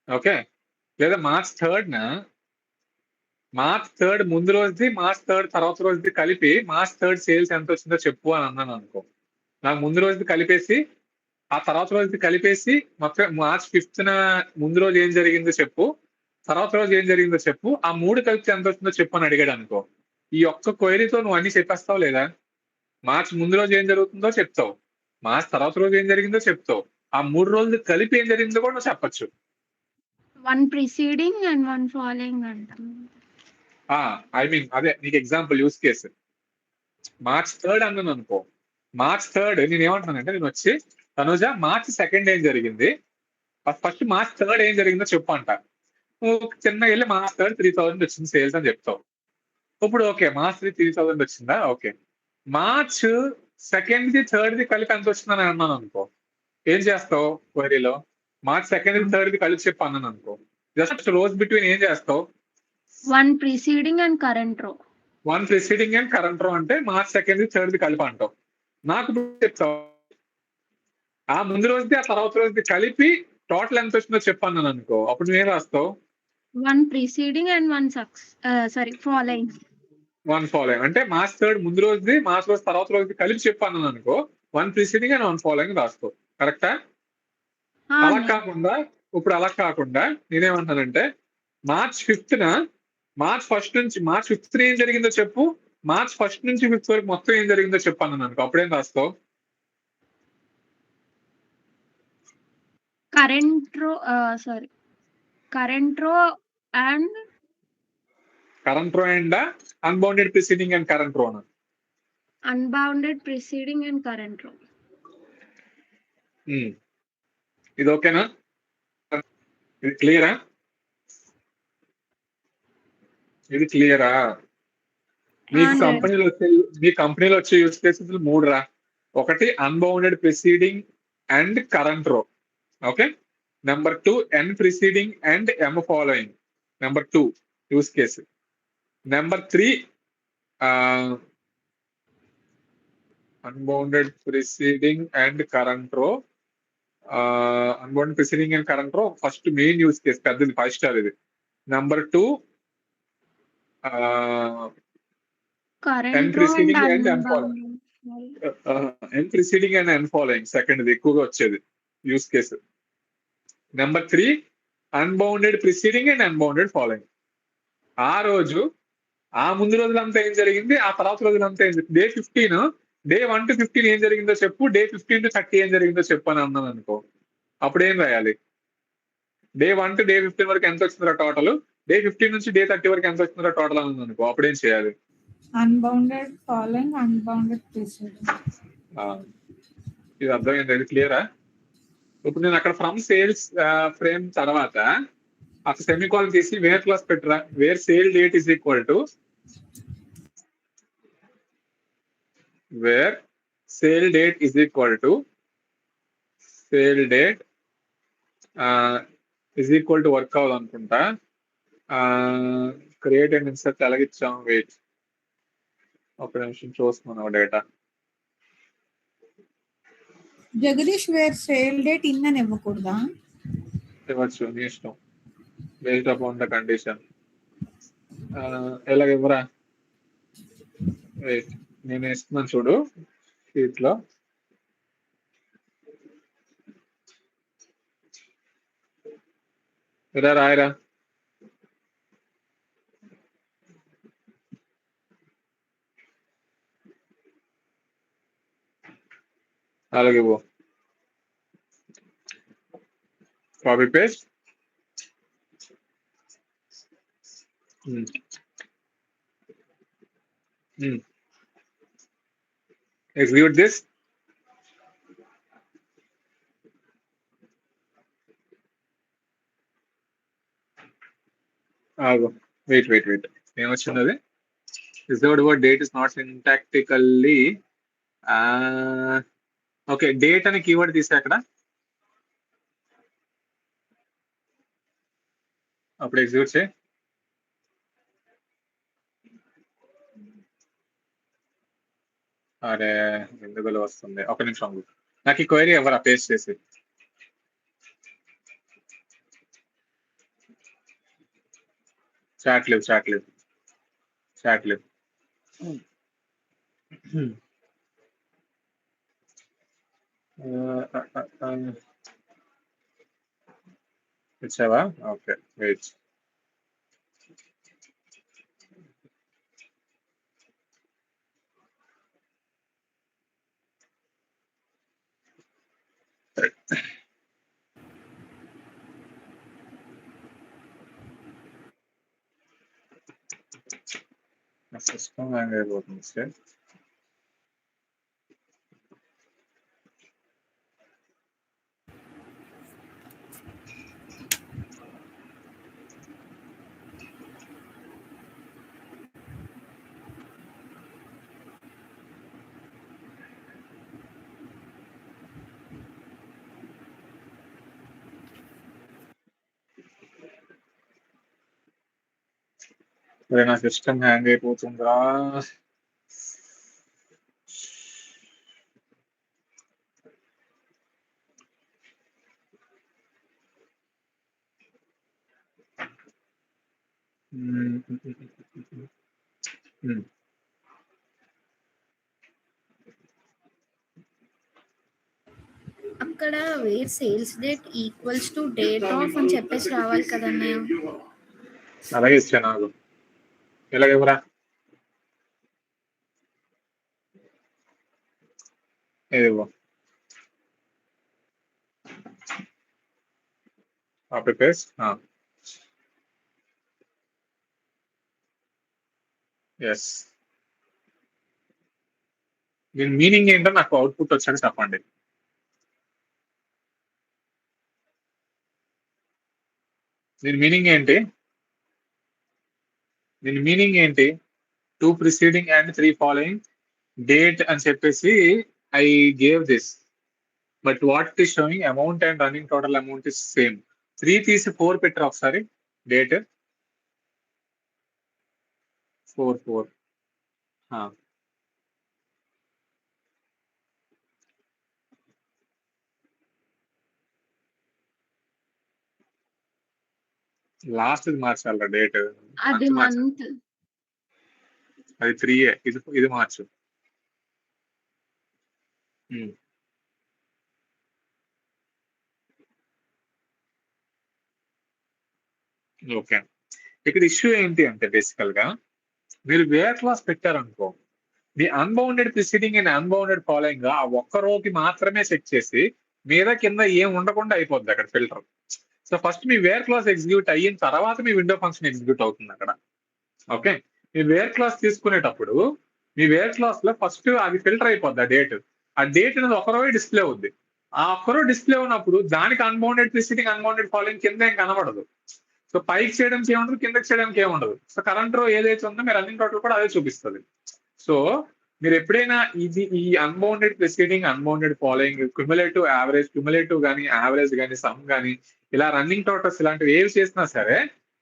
ఓకే, లేదా March 3rd March 3rd ముందు రోజుది March 3rd తర్వాత రోజుది కలిపి March 3rd సేల్స్ ఎంత వచ్చిందో చెప్పు అని అన్నాను అనుకో. నాకు ముందు రోజుది కలిపేసి ఆ తర్వాత రోజుది కలిపేసి మొత్తం March 5th ముందు రోజు ఏం జరిగిందో చెప్పు, తర్వాత రోజు ఏం జరిగిందో చెప్పు, ఆ 3 కలిపితే ఎంత వచ్చిందో చెప్పు అని అడిగాడు అనుకో. ఈ ఒక్క క్వైరీతో నువ్వు అన్ని చెప్పేస్తావు లేదా? మార్చ్ ముందు రోజు ఏం జరుగుతుందో చెప్తావు, మార్చ్ తర్వాత రోజు ఏం జరిగిందో చెప్తావు, ఆ 3 రోజులు కలిపి ఏం జరిగిందో కూడా నువ్వు చెప్పచ్చు. 1 preceding and 1 following అంటాం. ఐ మీన్ అదే నీకు example use case. March 3rd అన్నాను అనుకో. March 3rd నేను ఏమంటున్నానంటే, నేను వచ్చి తనుజ March 2nd ఏం జరిగింది, ఫస్ట్ March 3rd ఏం జరిగిందో చెప్పు అంట. చిన్న వెళ్ళి మార్చ్ 3rd 3000 వచ్చింది సేల్స్ అని చెప్తావు. ఇప్పుడు ఓకే మార్చ్ 3000 వచ్చిందా, ఓకే మార్చ్ 2nd 3rd కలిపి ఎంత వచ్చిందని అన్నాను అనుకో, ఏం చేస్తావు క్వరీలో? మార్చ్ 2nd 3rd కలిపి చెప్పు అన్నాను అనుకో, జస్ట్ రోజ్ బిట్వీన్ ఏం చేస్తావు? 1 preceding and current row. 1 preceding and current row అంటే మార్చ్ 2nd 3rd కలిపి అంటావు. నాకు చెప్తావు ఆ ముందు రోజుది ఆ తర్వాత రోజుది కలిపి టోటల్ ఎంత వచ్చిందో చెప్పన్నాను అనుకో, అప్పుడు నువ్వేం రాస్తావు? 1 preceding and 1 following. 1 ఫాలోయింగ్ అంటే మార్చ్ 3rd ముందు రోజుది మార్చ్ రోజు తర్వాత రోజుది కలిపి చెప్పన్నాను అనుకో, 1 ప్రిసీడింగ్ అండ్ 1 ఫాలోయింగ్ రాస్తావు. కరెక్టా? అలా కాకుండా నేనేమంటానంటే మార్చ్ 5th మార్చ్ 1st నుంచి మార్చ్ 5th ఏం జరిగిందో చెప్పు, మార్చ్ 1st నుంచి 5th వరకు మొత్తం ఏం జరిగిందో చెప్పన్నాను అనుకో, అప్పుడేం రాస్తావు? Current row and current row and unbounded preceding and current రోనా? unbounded preceding and current row. ఇది ఓకేనా? ఇది క్లియరా? మీ కంపెనీలో వచ్చే యూస్ కేసెస్ 3 రా. ఒకటి unbounded preceding and current row, okay. Number 2 N preceding and M following, number 2 use case. Number 3 unbounded preceding and current row. Unbounded preceding and current row first main use case, పెద్దది 5 star ఇది. Number 2 Current row and unbounded. N preceding and N following second ఎక్కువగా వచ్చేది use case. Number 3 unbounded preceding and unbounded following. ఆ రోజు ఆ ముందు రోజులంతా ఏం జరిగింది, ఆ తర్వాత రోజులంతా ఏం జరిగింది, డే 15 డే 1 to 15 ఏం జరిగిందో చెప్పు, డే 15 to 30 ఏం జరిగిందో చెప్పు అని అన్నాను అనుకో, అప్పుడు ఏం రాయాలి? డే 1 to డే 15 వరకు ఎంత వచ్చిందో టోటల్, డే 15 నుంచి డే 30 వరకు ఎంత వచ్చిందో టోటల్ అని అనుకో, అప్పుడు ఏం చేయాలి? Unbounded following, unbounded preceding. ఇది అర్థమైంది, ఇది క్లియరా? ఇప్పుడు నేను అక్కడ ఫ్రమ్ సేల్స్ ఫ్రేమ్ తర్వాత అక్కడ సెమికాలన్ తీసి వేర్ క్లాస్ పెట్టరా, where sale date is equal to where sale date is equal to sale date is equal to work అవ్వాలనుకుంటా. క్రియేట్ అండ్ ఇన్సర్ట్ ఎలాగిచ్చాం, వెయిట్ ఒక నిమిషం చూస్తున్నాను data. Jagadish where sale date in అని ఇవ్వకూడదా? ఇవ్వచ్చు, నీ ఇష్టం, బేస్డ్ అపాన్ ద కండిషన్. ఎలాగ ఇవ్వరా, నేను ఇస్తున్నాను చూడు షీట్ లో. ఇలా రాయరా, అలాగే ఇవ్వు, copy paste. Execute this. Wait. ఏమొచ్చింది అది? Reserved word date is not syntactically. Okay, date అనే కీవర్డ్ తీసా అక్కడ, అప్పుడు ఎగ్జిక్యూట్ చేయి. అరే ఎందుకు వస్తుంది, ఒక నిమిషం నాకు ఈ క్వైరీ ఎవరా పేస్ట్ చేసి. చాట్ లేవు. ఇచ్చావా? Okay, wait. సిస్టమ్ హ్యాంగ్ అయిపోతుంది సార్. అరే నా సిస్టమ్ హ్యాంగ్ అయిపోతుందిరా. అక్కడ where sales date equals to date of అని చెప్పేసి రావాలి కదన్నయ్య. అలాగే ఇచ్చా నాకు ఎలాగేమరా ఏదివ్వ కాపీ పేస్ట్. ఎస్, దీని మీనింగ్ ఏంటో నాకు అవుట్పుట్ వచ్చాక చెప్పండి. దీని మీనింగ్ ఏంటి? దీని మీనింగ్ ఏంటి? 2 preceding and 3 following date అని చెప్పేసి I gave this, but what it is showing amount and running total amount is same. 3 తీసి 4 పెట్టరు ఒకసారి. డేట్ 4 లాస్ట్ మార్చాల డేట్. అది మంత్. అది 3 ఇది మార్చు. ఓకే, ఇక్కడ ఇష్యూ ఏంటి అంటే బేసికల్ గా మీరు వేర్ క్లాస్ పెట్టారనుకో, మీ unbounded preceding and unbounded following గా ఆ ఒక్క రోకి మాత్రమే సెట్ చేసి మీద కింద ఏం ఉండకుండా అయిపోద్ది అక్కడ ఫిల్టర్. సో ఫస్ట్ మీ వేర్ క్లాస్ ఎగ్జిక్యూట్ అయిన తర్వాత మీ విండో ఫంక్షన్ ఎగ్జిక్యూట్ అవుతుంది అక్కడ. ఓకే, మీ వేర్ క్లాస్ తీసుకునేటప్పుడు మీ వేర్ క్లాస్ లో ఫస్ట్ అది ఫిల్టర్ అయిపోద్ది ఆ డేట్. ఆ డేట్ అనేది ఒక రో డిస్ప్లే అవుద్ది. ఆ ఒక్క రో డిస్ప్లే ఉన్నప్పుడు దానికి అన్బౌండెడ్ ప్రిసీడింగ్ అన్బౌండెడ్ ఫాలోయింగ్ కింద ఏం కనబడదు. సో పైకి చేయడానికి ఏముండదు, కిందకి చేయడానికి ఏముండదు. సో కరెంట్ రో ఏదైతే ఉందో మీ రన్నింగ్ టోటల్ కూడా అదే చూపిస్తుంది. సో మీరు ఎప్పుడైనా ఈ unbounded preceding unbounded following cumulative average, cumulative కానీ యావరేజ్ కానీ సమ్ కానీ ఇలా రన్నింగ్ టోటల్స్ ఇలాంటివి ఏవి చేసినా సరే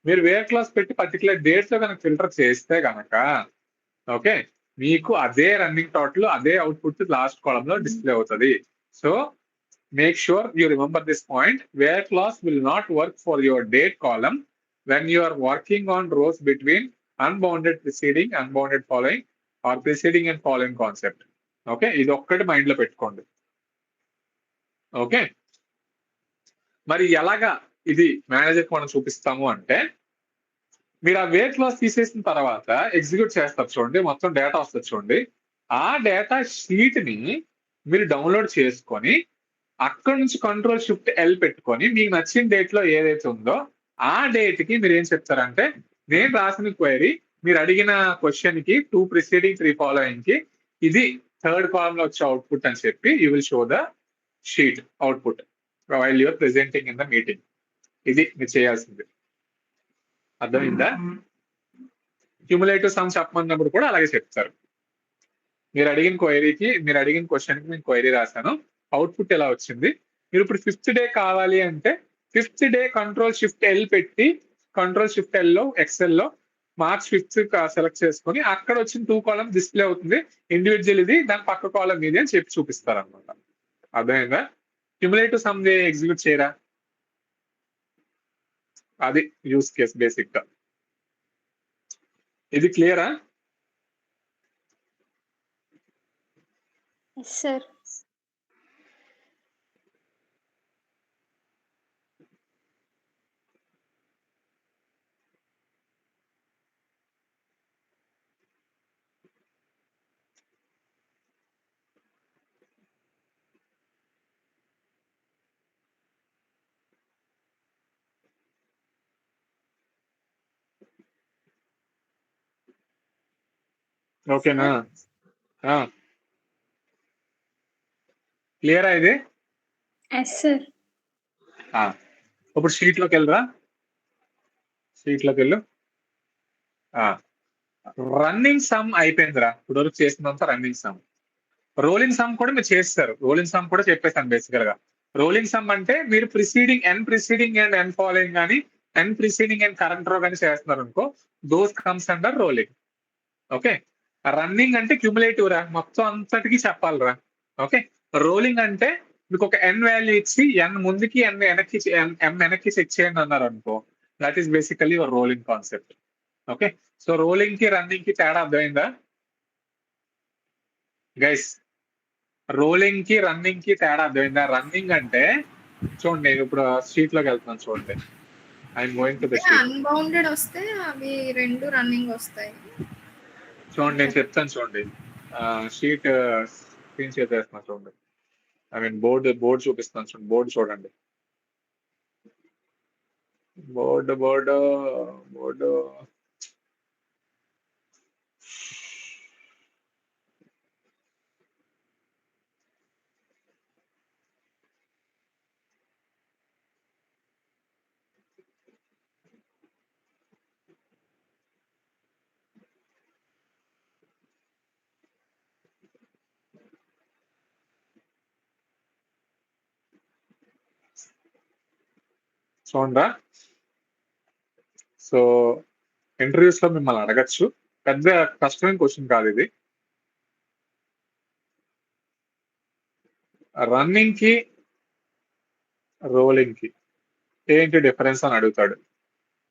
మీరు వేర్ క్లాస్ పెట్టి పర్టికులర్ డేట్స్ లో కనుక ఫిల్టర్ చేస్తే కనుక ఓకే మీకు అదే రన్నింగ్ టోటల్ అదే అవుట్పుట్ లాస్ట్ కాలమ్ లో డిస్ప్లే అవుతుంది. So make sure you remember this point. Where clause will not work for your date column when you are working on rows between unbounded preceding, unbounded following or preceding and following concept. Okay, ఇది ఒక్కటి mind లో పెట్టుకోండి. Okay, మరి ఎలాగా ఇది manager మనం చూపిస్తాము అంటే మీరు ఆ వేర్ క్లాస్ తీసేసిన తర్వాత ఎగ్జిక్యూట్ చేస్తారు చూడండి, మొత్తం డేటా వస్తుంది చూడండి. ఆ డేటా షీట్ ని మీరు డౌన్లోడ్ చేసుకొని అక్కడ నుంచి కంట్రోల్ షిఫ్ట్ ఎల్ పెట్టుకొని మీకు నచ్చిన డేట్ లో ఏదైతే ఉందో ఆ డేట్ కి మీరు ఏం చెప్తారంటే నేను రాసిన క్వైరీ మీరు అడిగిన క్వశ్చన్ కి 2 preceding 3 following కి ఇది థర్డ్ కాలమ్ లో వచ్చే అవుట్పుట్ అని చెప్పి you will show the sheet output while you're presenting in the meeting. ఇది మీరు చేయాల్సింది. అర్థమైందా? క్యుములేటివ్ సమ్ చెప్పమన్నప్పుడు కూడా అలాగే చెప్తారు. మీరు అడిగిన క్వైరీకి మీరు అడిగిన క్వశ్చన్ కి నేను క్వైరీ రాశాను, అవుట్పుట్ ఎలా వచ్చింది. మీరు ఇప్పుడు 5th డే కావాలి అంటే 5th day control shift L పెట్టి కంట్రోల్ షిఫ్ట్ ఎల్ లో ఎక్సెల్ లో మార్చ్ 5th సెలెక్ట్ చేసుకొని అక్కడ వచ్చిన 2 కాలమ్ డిస్ప్లే అవుతుంది. ఇండివిజువల్ ఇది, దాని పక్క కాలమ్ ఇది అని చెప్పి చూపిస్తారు అనమాట. అర్థమైందా? క్యుములేటివ్ సమ్ ఎగ్జిక్యూట్ చేయరా, అది యూస్ కేస్ బేసిక్ గా. ఇది క్లియరా? సార్ ఓకేనా? క్లియరా ఇది? Yes sir. ఇప్పుడు షీట్ లోకి వెళ్ళరా, షీట్ లోకి వెళ్ళు. రన్నింగ్ సమ్ అయిపోయిందిరా, ఇప్పుడు వరకు చేసినంత రన్నింగ్ సమ్. రోలింగ్ సమ్ కూడా మీరు చేస్తారు, రోలింగ్ సమ్ కూడా చెప్పేస్తాను బేసికల్ గా. రోలింగ్ సమ్ అంటే మీరు ప్రిసీడింగ్ అండ్ ఎన్ ఫాలోయింగ్ కానీ అండ్ ప్రిసీడింగ్ అండ్ కరెంట్ రో కానీ చేస్తున్నారు అనుకో, those comes under rolling. Okay, running అంటే క్యూములేటివ్ రా, మొత్తం అంతటికి చెప్పాలిరా. ఓకే, రోలింగ్ అంటే మీకు ఒక ఎన్ వాల్యూ ఇచ్చి ఎన్ ముందుకి ఎన్ వెనక్కి ఎం వెనక్కి చెక్ చేయండి అన్నారు అనుకో, that is basically rolling concept. Okay, so rolling కి రన్నింగ్ కి తేడా అర్థమైందా గైస్? రోలింగ్ కి రన్నింగ్ కి తేడా అర్థమైందా? రన్నింగ్ అంటే చూడండి, నేను ఇప్పుడు షీట్ లోకి వెళ్తున్నాను చూడండి. I'm going to the sheet. Unbounded వస్తే అవి రెండు రన్నింగ్ వస్తాయి. చూడండి నేను చెప్తాను చూడండి. షీట్ స్క్రీన్ షేర్ చేస్తున్నాను చూడండి. ఐ మీన్ బోర్డు చూపిస్తాను చూడండి. బోర్డు చూడండి. బోర్డు చూడండా. సో ఇంటర్వ్యూస్ లో మిమ్మల్ని అడగచ్చు, పెద్ద కష్టమైన క్వశ్చన్ కాదు ఇది. రన్నింగ్ కి రోలింగ్ కి ఏంటి డిఫరెన్స్ అని అడుగుతాడు.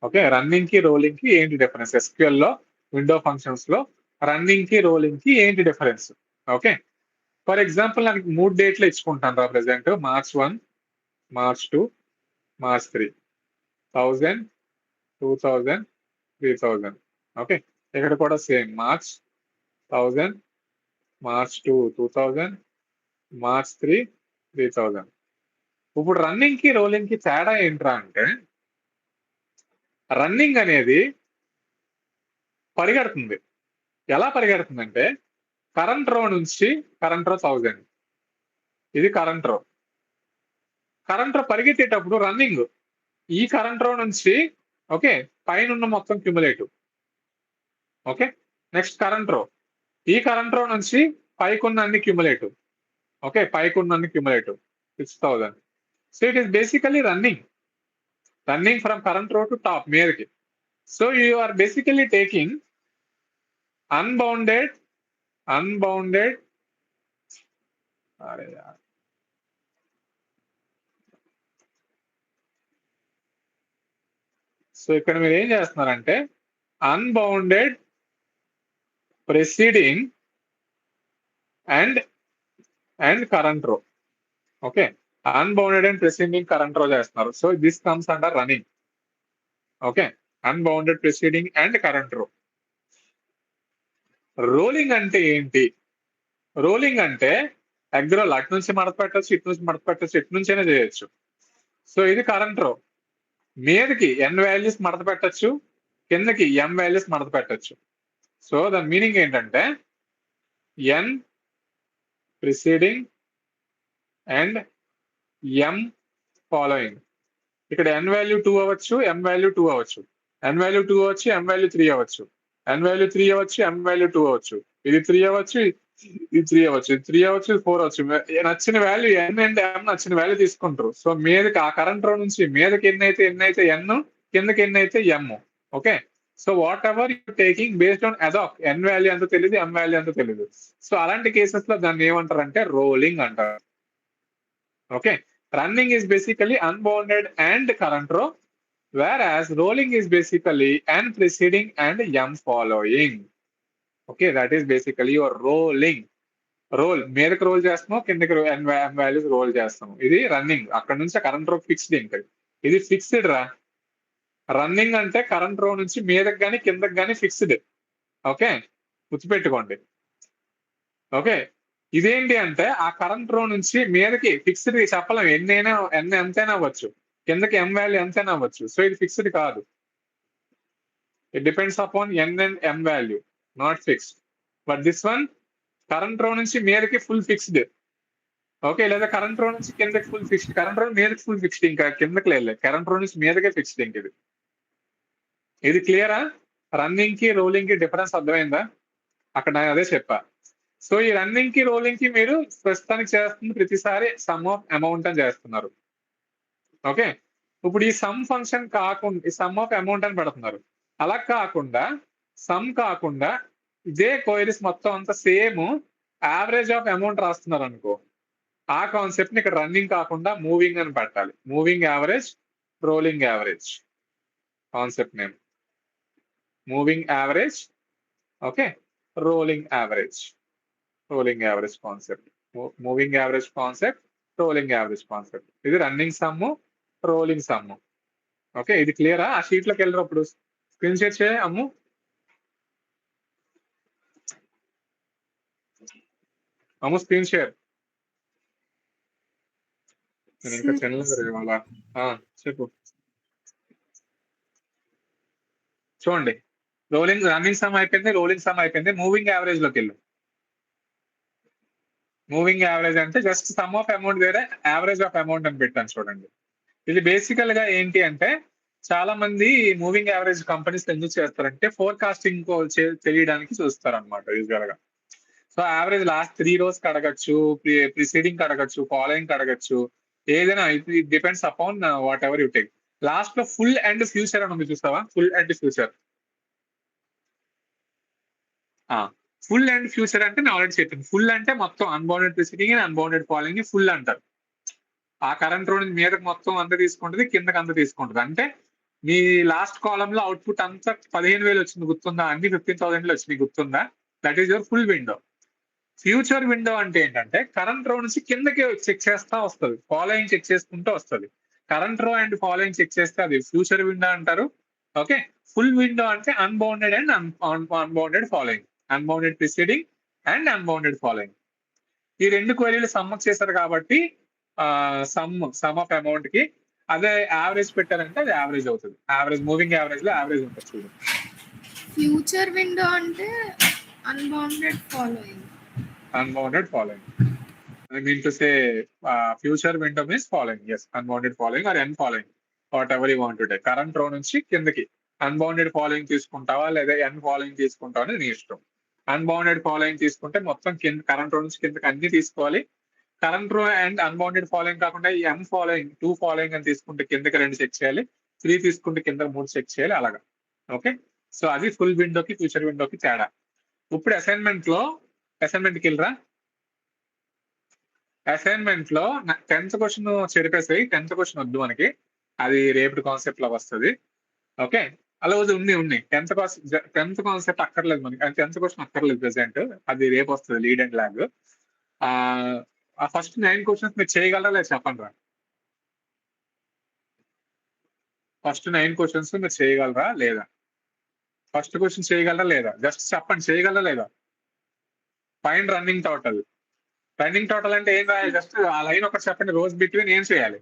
ఓకే, రన్నింగ్ కి రోలింగ్ కి ఏంటి డిఫరెన్స్? SQL లో విండో ఫంక్షన్స్ లో రన్నింగ్ కి రోలింగ్ కి ఏంటి డిఫరెన్స్? ఓకే, ఫర్ ఎగ్జాంపుల్ నాకు 3 డేట్లు ఇచ్చుకుంటాను రా present. March 1, March 2, March 3. 1000, 2000, 3000. Okay, ఇక్కడ కూడా సేమ్ March 1000, March 2 2000, March 3 3000. ఇప్పుడు రన్నింగ్ కి రోలింగ్ కి తేడా ఏంట్రా అంటే, రన్నింగ్ అనేది పరిగెడుతుంది. ఎలా పరిగెడుతుందంటే, కరెంట్ రో నుంచి కరెంట్ రో 1000, ఇది కరెంట్ రో. కరెంట్ రో పరిగెత్తేటప్పుడు రన్నింగ్ ఈ కరెంట్ రో నుంచి, ఓకే, పైన ఉన్న మొత్తం క్యూములేటివ్. ఓకే, నెక్స్ట్ కరెంట్ రో, ఈ కరెంట్ రో నుంచి పైకున్న అన్ని క్యూములేటివ్. ఓకే, పైకున్న అన్ని cumulative 6000. So it is basically running from current row to top మీదకి. So you are basically taking unbounded so ఇక్కడ మీరు ఏం చేస్తున్నారంటే, unbounded preceding and current row. Okay, unbounded and preceding current row చేస్తున్నారు. So this comes under running. Okay, unbounded preceding and current row. Rolling అంటే ఏంటి? Rolling అంటే ఎగ్రోల్ అటు నుంచి మడత పెట్టచ్చు, ఇటు నుంచి మడత పెట్టచ్చు, ఇటు నుంచైనా చేయొచ్చు. సో ఇది కరెంట్ రో, మీదకి n వాల్యూస్ మడత పెట్టచ్చు, కిందకి m వాల్యూస్ మడత పెట్టచ్చు. సో దాని మీనింగ్ ఏంటంటే, n preceding and m following. ఇక్కడ n వాల్యూ 2 అవ్వచ్చు, m వాల్యూ 2 అవ్వచ్చు, n వాల్యూ 2 అవ్వచ్చు, m వాల్యూ 3 అవ్వచ్చు, n వాల్యూ 3 అవ్వచ్చు, m వాల్యూ 2 అవ్వచ్చు, ఇది 3 అవ్వచ్చు, ఇది 3 అవ్వచ్చు, ఇది 3 అవ్వచ్చు, ఇది 4 అవ్వచ్చు. నచ్చిన వాల్యూ n అండ్ m నచ్చిన వాల్యూ తీసుకుంటారు. సో మీదకి ఆ కరెంట్ రో నుంచి మీదకి ఎన్నైతే n, కిందకి ఎన్నైతే m. Okay, so what ever you taking based on ad hoc, n value ఎంత తెలియదు, m వాల్యూ ఎంత తెలియదు. సో అలాంటి కేసెస్ లో దాన్ని ఏమంటారంటే రోలింగ్ అంటారు. Okay, running is basically unbounded and current row, whereas rolling is basically n preceding and m following. Okay, that is basically your rolling. Roll మీదకి రోల్ చేస్తాము, కిందకి m వాల్యూస్ రోల్ చేస్తాము. ఇది రన్నింగ్. అక్కడ నుంచి కరెంట్ రో fixed. ఇంకా ఇది ఫిక్స్డ్ రా. రన్నింగ్ అంటే కరెంట్ రో నుంచి మీదకి కానీ కిందకి కానీ ఫిక్స్డ్. ఓకే, గుర్తుపెట్టుకోండి. ఓకే, ఇదేంటి అంటే ఆ కరెంట్ రో నుంచి మీదకి ఫిక్స్డ్ చెప్పలేం, ఎంతైనా అవ్వచ్చు, కిందకి m వాల్యూ ఎంతైనా అవ్వచ్చు. సో ఇది ఫిక్స్డ్ కాదు. It depends upon n and m value, not fixed. But this one current row నుంచి మీదకి ఫుల్ ఫిక్స్డ్. ఓకే, లేదా కరెంట్ రో నుంచి కిందకి ఫుల్ ఫిక్స్డ్, కరెంట్ రో మీదకి ఫుల్ ఫిక్స్డ్, ఇంకా కిందకి లేదు, కరెంట్ రో నుంచి మీదకే ఫిక్స్డ్. ఇంక ఇది క్లియరా? రన్నింగ్ కి రోలింగ్ కి డిఫరెన్స్ అర్థమైందా? అక్కడ నేను అదే చెప్పా. సో ఈ రన్నింగ్ కి రోలింగ్ కి మీరు ప్రస్తుతానికి చేస్తుంది ప్రతిసారి సమ్ ఆఫ్ అమౌంట్ అని చేస్తున్నారు. ఓకే, ఇప్పుడు ఈ సమ్ ఫంక్షన్ కాకుండా ఈ సమ్ ఆఫ్ అమౌంట్ అని పెడుతున్నారు. అలా కాకుండా సమ్ కాకుండా ఇదే క్వైరీస్ మొత్తం అంతా సేమ్ యావరేజ్ ఆఫ్ అమౌంట్ రాస్తున్నారు అనుకో, ఆ కాన్సెప్ట్ ని ఇక్కడ రన్నింగ్ కాకుండా మూవింగ్ అని పెట్టాలి. Moving average, rolling average concept name. Moving average, okay, rolling average. Rolling average concept, moving average concept, rolling average concept. ఇది running sum, rolling sum. Okay, ఇది క్లియరా? ఆ షీట్ లోకి వెళ్ళినప్పుడు స్క్రీన్ షేర్ చేయ అమ్ము. అమ్ము స్క్రీన్ షేర్. నేను ఇంకా చెల్లెలు ఇవాళ. చెప్పు. చూడండి, రోలింగ్ రన్నింగ్ సమ్ అయిపోయింది, రోలింగ్ సమ్ అయిపోయింది. మూవింగ్ యావరేజ్ లోకి వెళ్ళు. మూవింగ్ యావరేజ్ అంటే జస్ట్ సమ్ ఆఫ్ అమౌంట్ వేరే యావరేజ్ ఆఫ్ అమౌంట్ అని పెట్టాను చూడండి. ఇది బేసికల్ గా ఏంటి అంటే చాలా మంది మూవింగ్ యావరేజ్ కంపెనీస్ ఎందుకు చేస్తారంటే ఫోర్కాస్టింగ్ తెలియడానికి చూస్తారు అనమాట యూజువల్ గా. సో యావరేజ్ లాస్ట్ 3 rows కి అడగచ్చు, ప్రిసీడింగ్ అడగచ్చు, ఫాలోయింగ్ అడగచ్చు, ఏదైనా. It depends upon what ever you take. Last లో ఫుల్ అండ్ ఫ్యూచర్ అని ఉంది చూస్తావా? Full and future. Full and future అంటే నేను ఆల్రెడీ చెప్పింది. ఫుల్ అంటే మొత్తం unbounded preceding and unbounded following ని ఫుల్ అంటారు. ఆ కరెంట్ రో నుంచి మీదకి మొత్తం అంతా తీసుకుంటుంది, కిందకి అంతా తీసుకుంటుంది. అంటే మీ లాస్ట్ కాలం లో అవుట్పుట్ అంతా 15,000 వచ్చింది గుర్తుందా? అన్ని 15,000 వచ్చింది గుర్తుందా? That is your full window. Future window అంటే ఏంటంటే కరెంట్ రో నుంచి కిందకి చెక్ చేస్తా వస్తుంది, ఫాలోయింగ్ చెక్ చేసుకుంటూ వస్తుంది. Current row and following check చేస్తే అది ఫ్యూచర్ విండో అంటారు. ఓకే, ఫుల్ విండో అంటే unbounded and unbounded following, unbounded preceding and unbounded following. ఈ 2 క్వరీలు సమ్ చేశారు కాబట్టి సమ్ ఆఫ్ అమౌంట్ కి అదే యావరేజ్ పెట్టారంటే అది యావరేజ్ అవుతుంది. యావరేజ్ మూవింగ్ యావరేజ్ లో యావరేజ్ ఉంటుంది చూడండి. ఫ్యూచర్ విండో అంటే unbounded following. Unbounded following. I mean to say, future window means following. Yes, unbounded following or n following, whatever you want to take. Current row నుంచి కిందకి unbounded following తీసుకుంటావా లేదా n following తీసుకుంటావా అని నీ ఇష్టం. Unbounded following తీసుకుంటే మొత్తం కింద కరెంట్ రో నుంచి కిందకి అన్ని తీసుకోవాలి. Current row and unbounded following కాకుండా ఈ n ఫాలోయింగ్ 2 ఫాలోయింగ్ అని తీసుకుంటే కిందకి 2 చెక్ చేయాలి, 3 తీసుకుంటే కింద 3 చెక్ చేయాలి, అలాగా. ఓకే, సో అది ఫుల్ విండోకి ఫ్యూచర్ విండోకి తేడా. ఇప్పుడు అసైన్మెంట్కి వెళ్ళరా. అసైన్మెంట్ లో 10th క్వశ్చన్ చెరిపేసాయి. 10th క్వశ్చన్ వద్దు మనకి, అది రేపటి కాన్సెప్ట్ లాగా వస్తుంది. ఓకే, అలా ఉంది 10th కాన్సెప్ట్ అక్కర్లేదు మనకి, 10th క్వశ్చన్ అక్కర్లేదు ప్రెసెంట్, అది రేపు వస్తుంది లీడ్ అండ్ లాగ్. ఆ ఫస్ట్ 9 క్వశ్చన్స్ మీరు చేయగలరా లేదా చెప్పండి రా. ఫస్ట్ 9 క్వశ్చన్స్ మీరు చేయగలరా లేదా? ఫస్ట్ క్వశ్చన్ చేయగలరా లేదా? జస్ట్ చెప్పండి, చేయగలరా లేదా? Find running total. Running total అంటే ఏం రాయాలి? జస్ట్ ఆ లైన్ ఒకటి చెప్పండి. రోస్ బిట్వీన్ ఏం చేయాలి?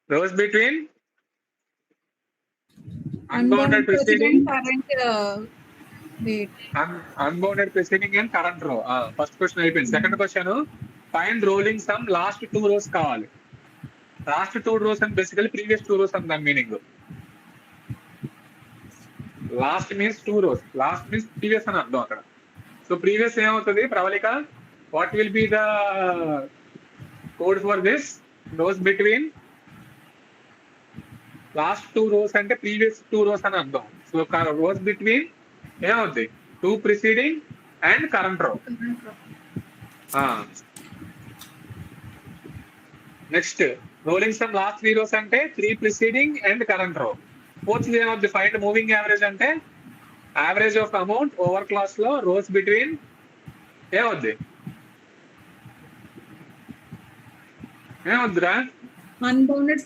Rows between unbounded preceding, unbounded preceding and current row. First question అయిపోయింది. Second question find rolling sum last 2 rows కావాలి. లాస్ట్ 2 rows అని బేసికలీ ప్రీవియస్ 2 rows అని దాని మీనింగ్. Last means 2 rows, last means previous అని అర్థం అక్కడ. సో ప్రీవియస్ ఏమవుతుంది Pravallika? What will be the code for this? Rows between last 2 rows అంటే ప్రీవియస్ 2 rows అని అర్థం. సో రోస్ బిట్వీన్ ఏమవుతుంది? 2 ప్రిసీడింగ్ అండ్ కరెంట్ రో. Next rolling sum last 3 rows అంటే 3 ప్రిసీడింగ్ అండ్ కరెంట్ రో. ఫోర్త్ ఏమవుతుంది? ఫైండ్ మూవింగ్ యావరేజ్ అంటే average of amount over class లో రోస్ బిట్వీన్ ఏమవుద్ది? ఏమవుద్దిరా? అన్బౌండెడ్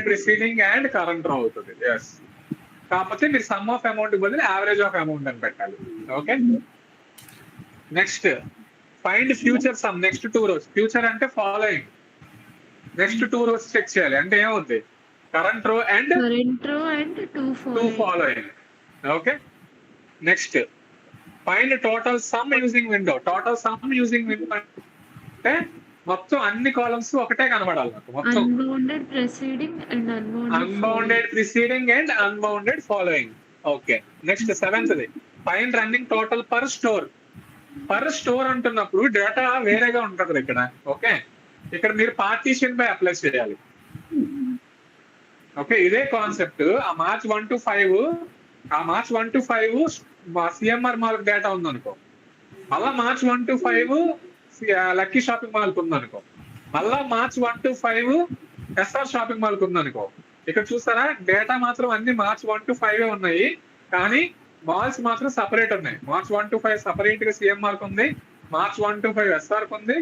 ప్రిసీడింగ్ అండ్ కరెంట్ రో అవుతుంది. ఎస్, కాకపోతే మీరు సమ్ ఆఫ్ అమౌంట్ బదులు యావరేజ్ ఆఫ్ అమౌంట్ అని పెట్టాలి. Okay, next find future some next 2 rows. Future అంటే ఫాలోయింగ్. నెక్స్ట్ 2 rows చెక్ చేయాలి అంటే ఏమవుద్ది? Current row and 2 following. Okay, next find total sum using window. Total sum using window అంటే మొత్తం అన్ని కాలమ్స్ ఒకటే కనబడాలి నాకు. మొత్తం unbounded preceding and unbounded following. Okay, next 7th find running total per store. Per store అంటున్నప్పుడు data వేరేగా ఉంటుంది ఇక్కడ. ఓకే, ఇక్కడ మీరు పార్టీషన్ బై అప్లై చేయాలి. ఓకే, ఇదే కాన్సెప్ట్. ఆ March 1 to 5 CMR mall data ఉందనుకో, మళ్ళా March 1 to 5 lucky shopping mall ఉందనుకో, మళ్ళా March 1 to 5 SR shopping mall ఉందనుకో. ఇక్కడ చూసారా, డేటా మాత్రం అన్ని మార్చ్ 1 to 5 ఉన్నాయి, కానీ మాల్స్ మాత్రం సపరేట్ ఉన్నాయి. మార్చ్ 1 to 5 సపరేట్ గా సిఎంఆర్ ఉంది, మార్చ్ 1 to 5 ఎస్ఆర్ ఉంది,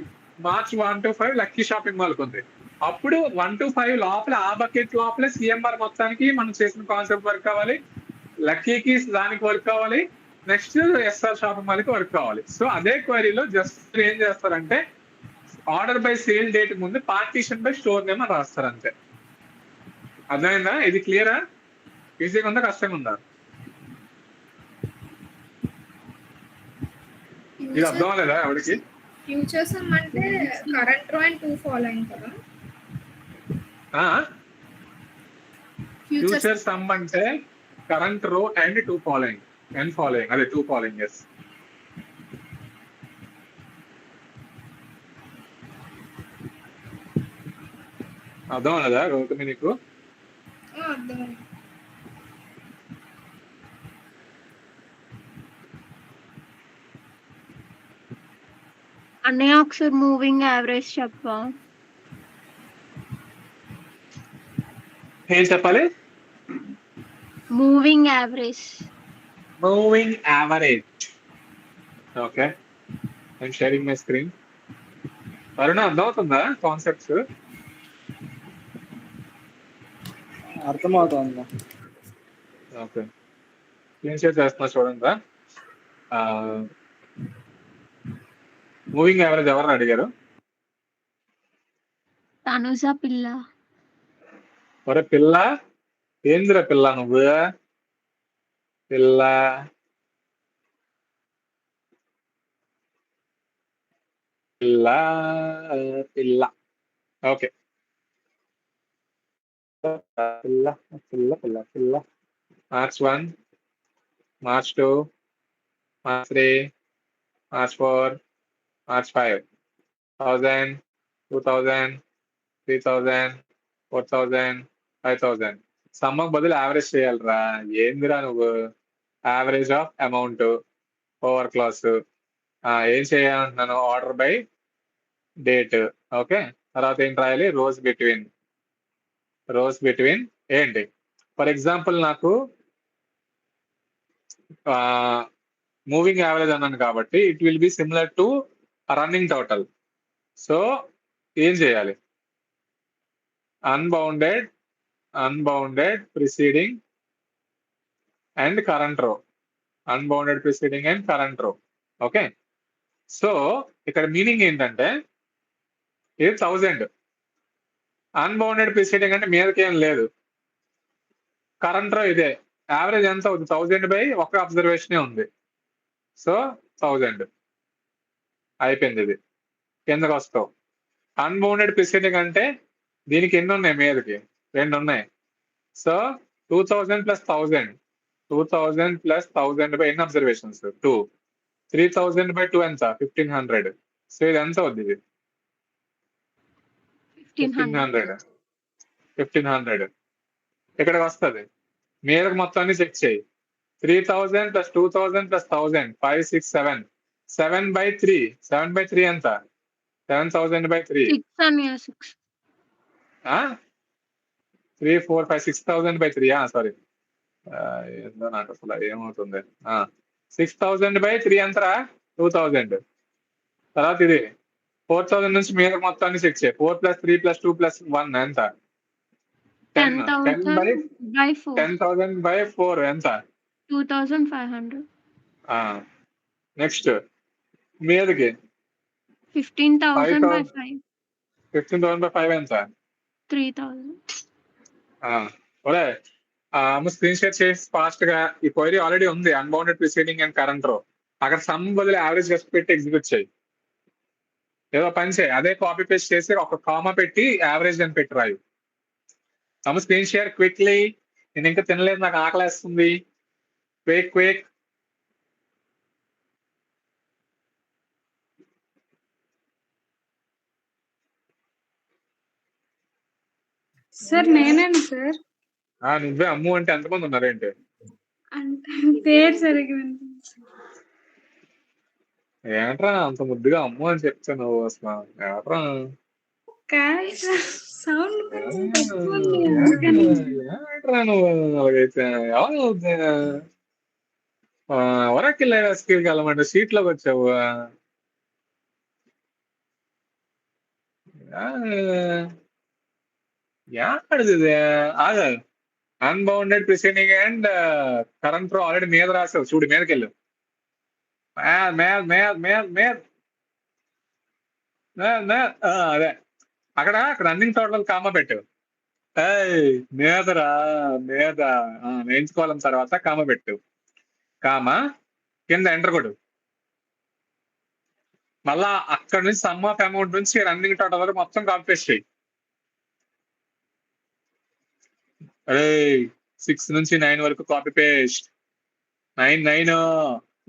March 1 to 5 lucky shopping mall ఉంది. అప్పుడు 1 to 5 లోపల ఆ బకెట్ లోపల సిఎంఆర్ మొత్తానికి మనం చేసిన కాన్సెప్ట్ వర్క్ కావాలి, లక్కీకి దానికి వర్క్ కావాలి, నెక్స్ట్ ఎస్ఆర్ షాపింగ్ మాల్ కి వర్క్ కావాలి. సో అదే క్వరీలో జస్ట్ ఏం చేస్తారంటే ఆర్డర్ బై సేల్ డేట్ ముందు పార్టీషన్ బై స్టోర్ నేమ్ అని రాస్తారు అంతే. అర్థమైందా? ఇది క్లియరా? ఈజీగా ఉందా, కష్టంగా ఉందా? ఇది అర్థం అవ్వలేదా ఎవరికి? ఫ్యూచర్స్ అంటే కరెంట్ రో అండ్ 2 ఫాలోయింగ్ కదా. ఫ్యూచర్ సమ్ అంటే current row and 2 following, n following, అదే 2 ఫాలోయింగ్. ఎస్, అర్థం అవ్వలేదా గౌతమి నీకు? అర్థమైంది. అన్నయ్య ఒకసారి మూవింగ్ యావరేజ్ చెప్పా. ఏం చెప్పాలి? Moving average. Moving average. Okay, I'm sharing my screen. Aruna అర్థమవుతుందా కాన్సెప్ట్స్? అర్థమవుతుంది. ఓకే, ఏం షేర్ చేస్తున్నా చూడండి. మూవింగ్ యావరేజ్ ఎవరిని అడిగారు? తనుజ పిల్ల. ఒరే పిల్ల, ఏందిరా పిల్ల నువ్వు? పిల్ల పిల్ల పిల్ల. ఓకే, పిల్ల పిల్ల పిల్ల పిల్ల. March 1, March 2, March 3, March 4, March 5. 1000, 2000, 3000, 4000, 5000. సమ్మకు బదులు యావరేజ్ చేయాలిరా. ఏందిరా నువ్వు? Average of amount over class. ఏం చేయాలంటున్నాను? Order by date. ఓకే, తర్వాత ఏం రాయాలి? Rows between. రోజ్ బిట్వీన్ ఏంటి? ఫర్ ఎగ్జాంపుల్ నాకు మూవింగ్ యావరేజ్ అన్నాను కాబట్టి it will be similar to running total. So ఏం చేయాలి? Unbounded preceding and current row. Unbounded preceding and current row. Okay, so ఇక్కడ మీనింగ్ ఏంటంటే ఇది 1000. అన్బౌండెడ్ ప్రిసీడింగ్ అంటే మీదకి ఏం లేదు. కరెంట్ రో ఇదే. యావరేజ్ ఎంత అవుతుంది? 1000 బై ఒక అబ్జర్వేషనే ఉంది. సో 1000 అయిపోయింది. ఇది కిందకు వస్తావు. అన్బౌండెడ్ ప్రిసీడింగ్ అంటే దీనికి ఎన్ని ఉన్నాయి? మీదకి 2 ఉన్నాయి. So 2000 plus 1000. 2000 ప్లస్ 1000 బై ఎన్ని అబ్జర్వేషన్స్? 2. 3000 బై 2 ఎంత? 1500. సో ఇది ఎంత అవుద్ది? ఇది 1500. ఇక్కడికి వస్తుంది. మీదకి మొత్తాన్ని చెక్ చేయి. 3000 ప్లస్ 2000 ప్లస్ 1000 5, 6, 7. 7 by 3. 7 by 3 ఎంత? 7000 by 3. 3, 4, 5, 6000 by 3. సారీ, ఏందో నాకు అసలు ఏమవుతుంది. 6000 by 3 ఎంతరా? 2000. తర్వాత ఇది 4000 నుంచి మీద మొత్తాన్ని చెక్ చేయి. 4 + 3 + 2 + 1 ఎంత? 10,000 by 4 ఎంత? 2500. నెక్స్ట్ మీదకి 15,000 by 5. 15,000 by 5 ఎంత? 3,000. ఒరే స్క్రీన్ షేర్ చేసి ఫాస్ట్ గా. ఈ క్వైరీ ఆల్రెడీ ఉంది, అన్బౌండెడ్ ప్రిసీడింగ్ అండ్ కరెంట్ రో. అక్కడ సమ్ బదులు యావరేజ్ జస్ట్ పెట్టి ఎగ్జిక్యూట్ చేయి. ఏదో పని చేయి, అదే కాపీ పేస్ట్ చేసి ఒక కామా పెట్టి యావరేజ్ అని పెట్టి రాయు. Screen share quickly. నేను ఇంకా తినలేదు, నాకు ఆకలేస్తుంది. క్విక్. సార్ నేనేనా సార్? నువ్వే అమ్ము అంటే ఎంతమంది ఉన్నారేంటి? అంటే పేరు సరిగ్గా వినిపించలేదు. ఏంట్రా అంత ముద్దుగా అమ్ము అని చెప్తావు నువ్వు అసలు? ఏంట్రా కాదు సార్, సౌండ్ కొంచెం తక్కువ ఉంది అందుకని. ఏంట్రా నువ్వు అలాగైతే? ఎవరికి స్కీల్కి వెళ్ళమంటే సీట్లోకి వచ్చావు. యాడిది ఇది? ఆగ unbounded preceding and current flow already మీద రాసావు చూడు, మీదకెళ్ళు. మేల్ మేల్ మేల్ మేల్ మేల్ మేల్ అదే అక్కడ రన్నింగ్ టోటల్ కామా పెట్టు. మీదరా మీద వేయించుకోవాలని తర్వాత కామ పెట్టు. కామ కింద ఎంటర్ కొడు. మళ్ళా అక్కడ నుంచి సమ్ ఆఫ్ అమౌంట్ నుంచి రన్నింగ్ టోటల్ వరకు మొత్తం కాపీ పేస్ట్ చేయి. అరే 6 నుంచి 9 వరకు copy paste. 9 9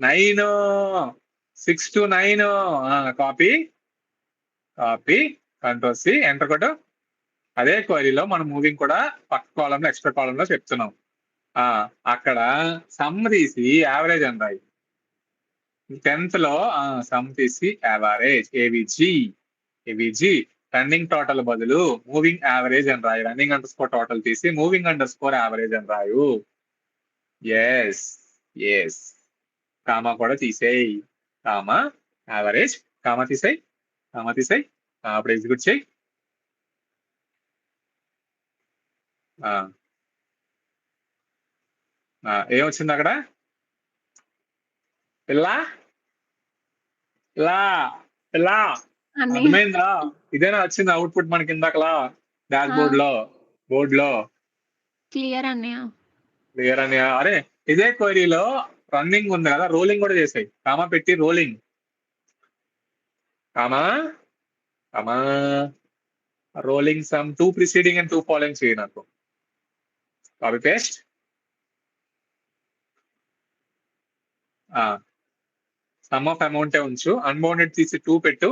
9 6 to 9 copy copy control C enter కొట్టు. అదే క్వరీలో మనం మూవింగ్ కూడా పక్క కాలంలో ఎక్స్ట్రా కాలంలో చెప్తున్నాం. అక్కడ సమ్ తీసి యావరేజ్ అని రాయి. 10th లో సమ్ తీసి యావరేజ్ ఏవిజి రన్నింగ్ టోటల్ బదులు మూవింగ్ యావరేజ్ అని రాయి. రన్నింగ్ అండర్ స్కోర్ టోటల్ తీసి మూవింగ్ అండర్ స్కోర్ యావరేజ్ అని రాయు. ఎస్ ఎస్ కామా కూడా తీసేయి. కామా యావరేజ్ కామా తీసేయి. అప్పుడు ఎగ్జిక్యూట్ చేయి. ఏమొచ్చింది అక్కడ? ఇలా ఇలా ఇలా అర్థమైందా? ఇదేనా వచ్చింది అవుట్పుట్ మనకి ఇందాకలా డాష్ బోర్డ్ లో క్లియర్ అన్నయ్య. క్లియర్ అని. అరే ఇదే క్వరీలో రన్నింగ్ ఉంది కదా, రోలింగ్ కూడా చేసాయి. కామా పెట్టి rolling comma rolling sum 2 preceding and 2 following చేయి. నాకు copy paste. Sum of amount ఉంచు. అన్బౌండెడ్ తీసి 2 పెట్టు.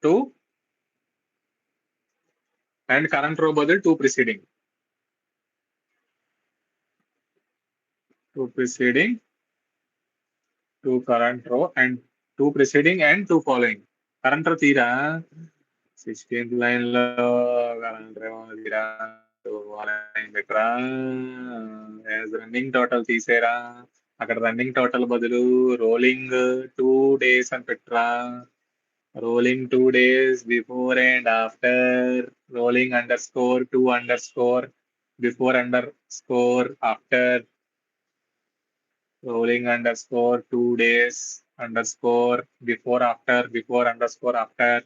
2 అండ్ కరెంట్ రో బదులు 2 preceding 2 current row and 2 preceding and 2 following. Current row తీరా 16th లైన్ లో కరెంట్ రో తీరా. రన్నింగ్ టోటల్ తీసేరా. అక్కడ రన్నింగ్ టోటల్ బదులు రోలింగ్ 2 days అని పెట్టురా. రోలింగ్ 2 days before and after. Rolling under score 2 under score before under score after. Rolling under score 2 days under score before under score after.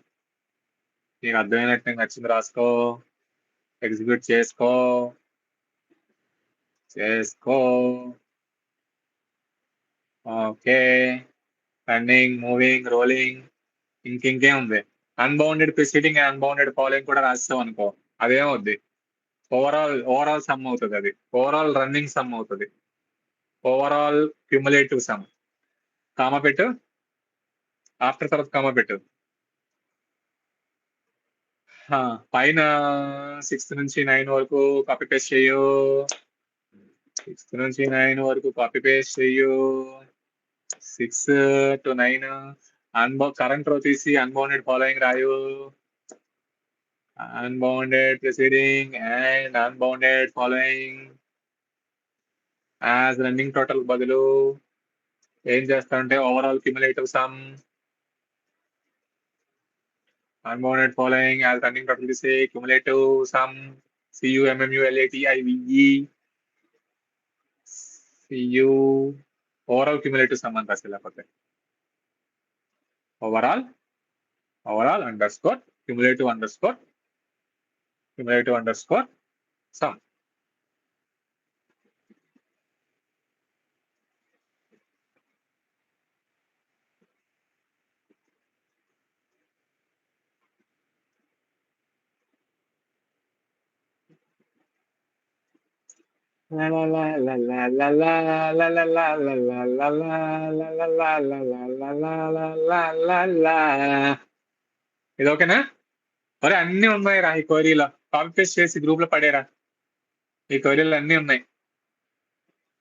నీకు అర్థమైనట్టు నీకు నచ్చింది రాసుకో. ఎగ్జిక్యూట్ చేసుకో. ఓకే. రన్నింగ్ మూవింగ్ రోలింగ్ ఇంకేం ఉంది. అన్బౌండెడ్ ప్రిసీడింగ్ అన్బౌండెడ్ ఫాలోయింగ్ కూడా రాస్తాం అనుకో, అదేమవుద్ది? ఓవరాల్ సమ్ అవుతుంది. అది ఓవరాల్ రన్నింగ్ సమ్ అవుతుంది. Overall cumulative some. కామా పెట్టు. ఆఫ్టర్ తర్వాత కామా పెట్టు. పైన 6th నుంచి 9 వరకు కాపీ పేస్ట్ చెయ్యు. 6th నుంచి 9 వరకు కాపీ పేస్ట్ చెయ్యు. 6 to 9 కరెంట్ రో తీసి అన్బౌండెడ్ ఫాలోయింగ్ రాయు. Unbounded preceding and unbounded following. As running total బదులు ఏం చేస్తారంటే overall cumulative sum. Unbounded following as running total say cumulative sum CUMMULATIVE CU overall cumulative sum ಅಂತ ಅಷ್ಟೇ. overall underscore cumulative underscore sum. ఇది ఓకేనా? అరే అన్ని ఉన్నాయి రా ఈ క్వరీలో, కాపీ పేస్ట్ చేసి గ్రూప్ లో పడేరా. ఈ క్వరీలు అన్ని ఉన్నాయి.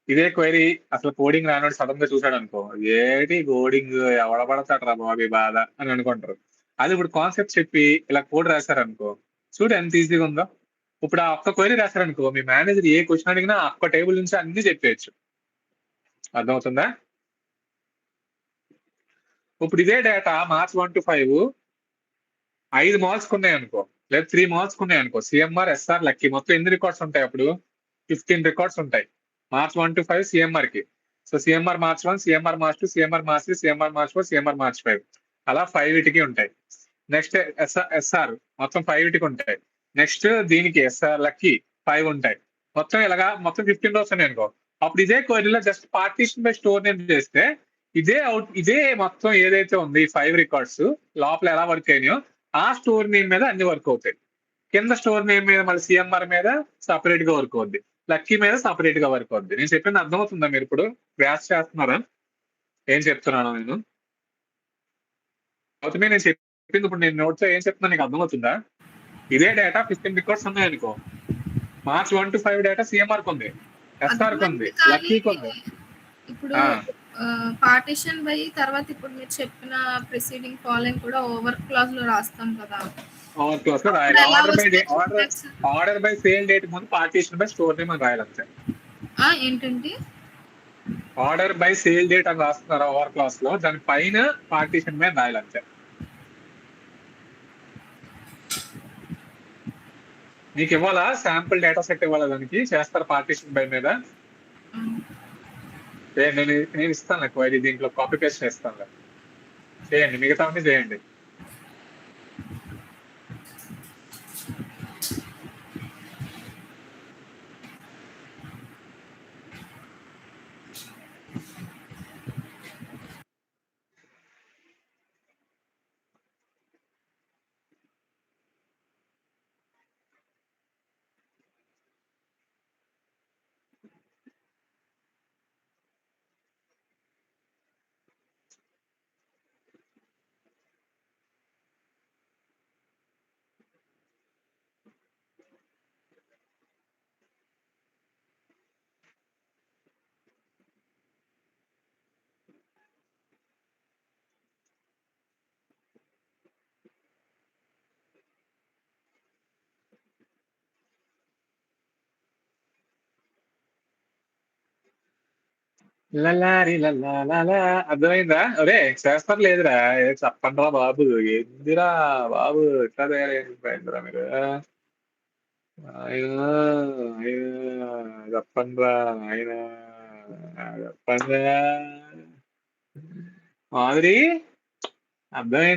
ఇదే క్వరీ అసలు కోడింగ్ రానోడు సడన్ గా చూసాడు అనుకో, ఏటి కోడింగ్ ఎవడబడతాడు రా బాబీ బాధ అని అనుకుంటారు. అది ఇప్పుడు కాన్సెప్ట్ చెప్పి ఇలా కోడ్ రాశారనుకో, చూడు ఎంత ఈజీగా ఉందో. ఇప్పుడు ఆ ఒక్క క్వరీ రాశారనుకో, మీ మేనేజర్ ఏ క్వశ్చన్ అడిగినా ఆ ఒక్క టేబుల్ నుంచి అన్ని చెప్పేయచ్చు. అర్థమవుతుందా? ఇప్పుడు ఇదే డేటా మార్చ్ 1 to 5 5 మార్క్స్ ఉన్నాయి అనుకో, లేదా 3 మార్క్స్ ఉన్నాయి అనుకో, సిఎంఆర్ ఎస్ఆర్ లక్కీ మొత్తం ఎన్ని రికార్డ్స్ ఉంటాయి అప్పుడు? 15 రికార్డ్స్ ఉంటాయి మార్చ్ 1 to 5 సిఎంఆర్ కి. So CMR March 1, CMR March 2, CMR March 3, CMR March 4, CMR March 5, అలా 5 వీటికి ఉంటాయి. నెక్స్ట్ ఎస్ఆర్ మొత్తం 5 వీటికి ఉంటాయి. నెక్స్ట్ దీనికి ఎస్ఆర్ లక్కీ 5 ఉంటాయి. మొత్తం ఇలాగా మొత్తం 15 రోజు ఉన్నాయి అనుకో, అప్పుడు ఇదే క్వరీలో just partition by store name చేస్తే ఇదే మొత్తం ఏదైతే ఉంది 5 రికార్డ్స్ లోపల ఎలా వర్క్ అయినాయో ఆ స్టోర్ నేమ్ మీద అన్ని వర్క్ అవుతాయి. కింద స్టోర్ నేమ్ మీద మళ్ళీ సిఎంఆర్ మీద సపరేట్ గా వర్క్ అవుద్ది, లక్కీ మీద సపరేట్ గా వర్క్ అవుద్ది. నేను చెప్పింది అర్థమవుతుందా? మీరు ఇప్పుడు గ్రాస్ చేస్తున్నారా ఏం చెప్తున్నాను నేను? అవుతుంది నేను చెప్పింది ఇప్పుడు నేను నోట్స్ ఏం చెప్తున్నా నీకు అర్థమవుతుందా? ఇదే డేటా 15 రికార్డ్స్ ఉన్నాయి అనుకో, మార్చ్ 1 to 5 డేటా సిఎంఆర్ ఉంది, ఎస్ఆర్ ఉంది, లక్కీకి ఉంది. ఇప్పుడు పార్టిషన్ బై తర్వాత ఇప్పుడు మీరు చెప్పిన ప్రిసీడింగ్ ఫాలోయింగ్ కూడా ఓవర్ క్లాజ్ లో రాస్తాం కదా, ఓవర్ క్లాస్ లో రాయాలి. ఆర్డర్ బై సేల్ డేట్ ముందు పార్టీషన్ బై స్టోర్ నేమ్ అని రాయాలి అంతే. ఏంటంటే ఆర్డర్ బై సేల్ డేట్ అని రాస్తున్నారు ఓవర్ క్లాస్ లో, దాని పైన పార్టీషన్ బై రాయాలి అంతే. నీకు ఇవ్వాలా శాంపుల్ డేటా సెట్ ఇవ్వాలా, దానికి చేస్తారు పార్టీషన్ బై మీద. నేను ఇస్తాను క్వైరీ, దీంట్లో కాపీ పేస్ట్ చేస్తాను, చేయండి, మిగతా చేయండి. అర్థమైందా? ఒరే చేస్తారు లేదురా, చెప్పండి రా బాబు, ఏందిరా బాబు ఇట్లా తయారైందిరా మీరు. చెప్పండి రా ఆయన, చెప్పండి మాదిరి, అర్థమైంది.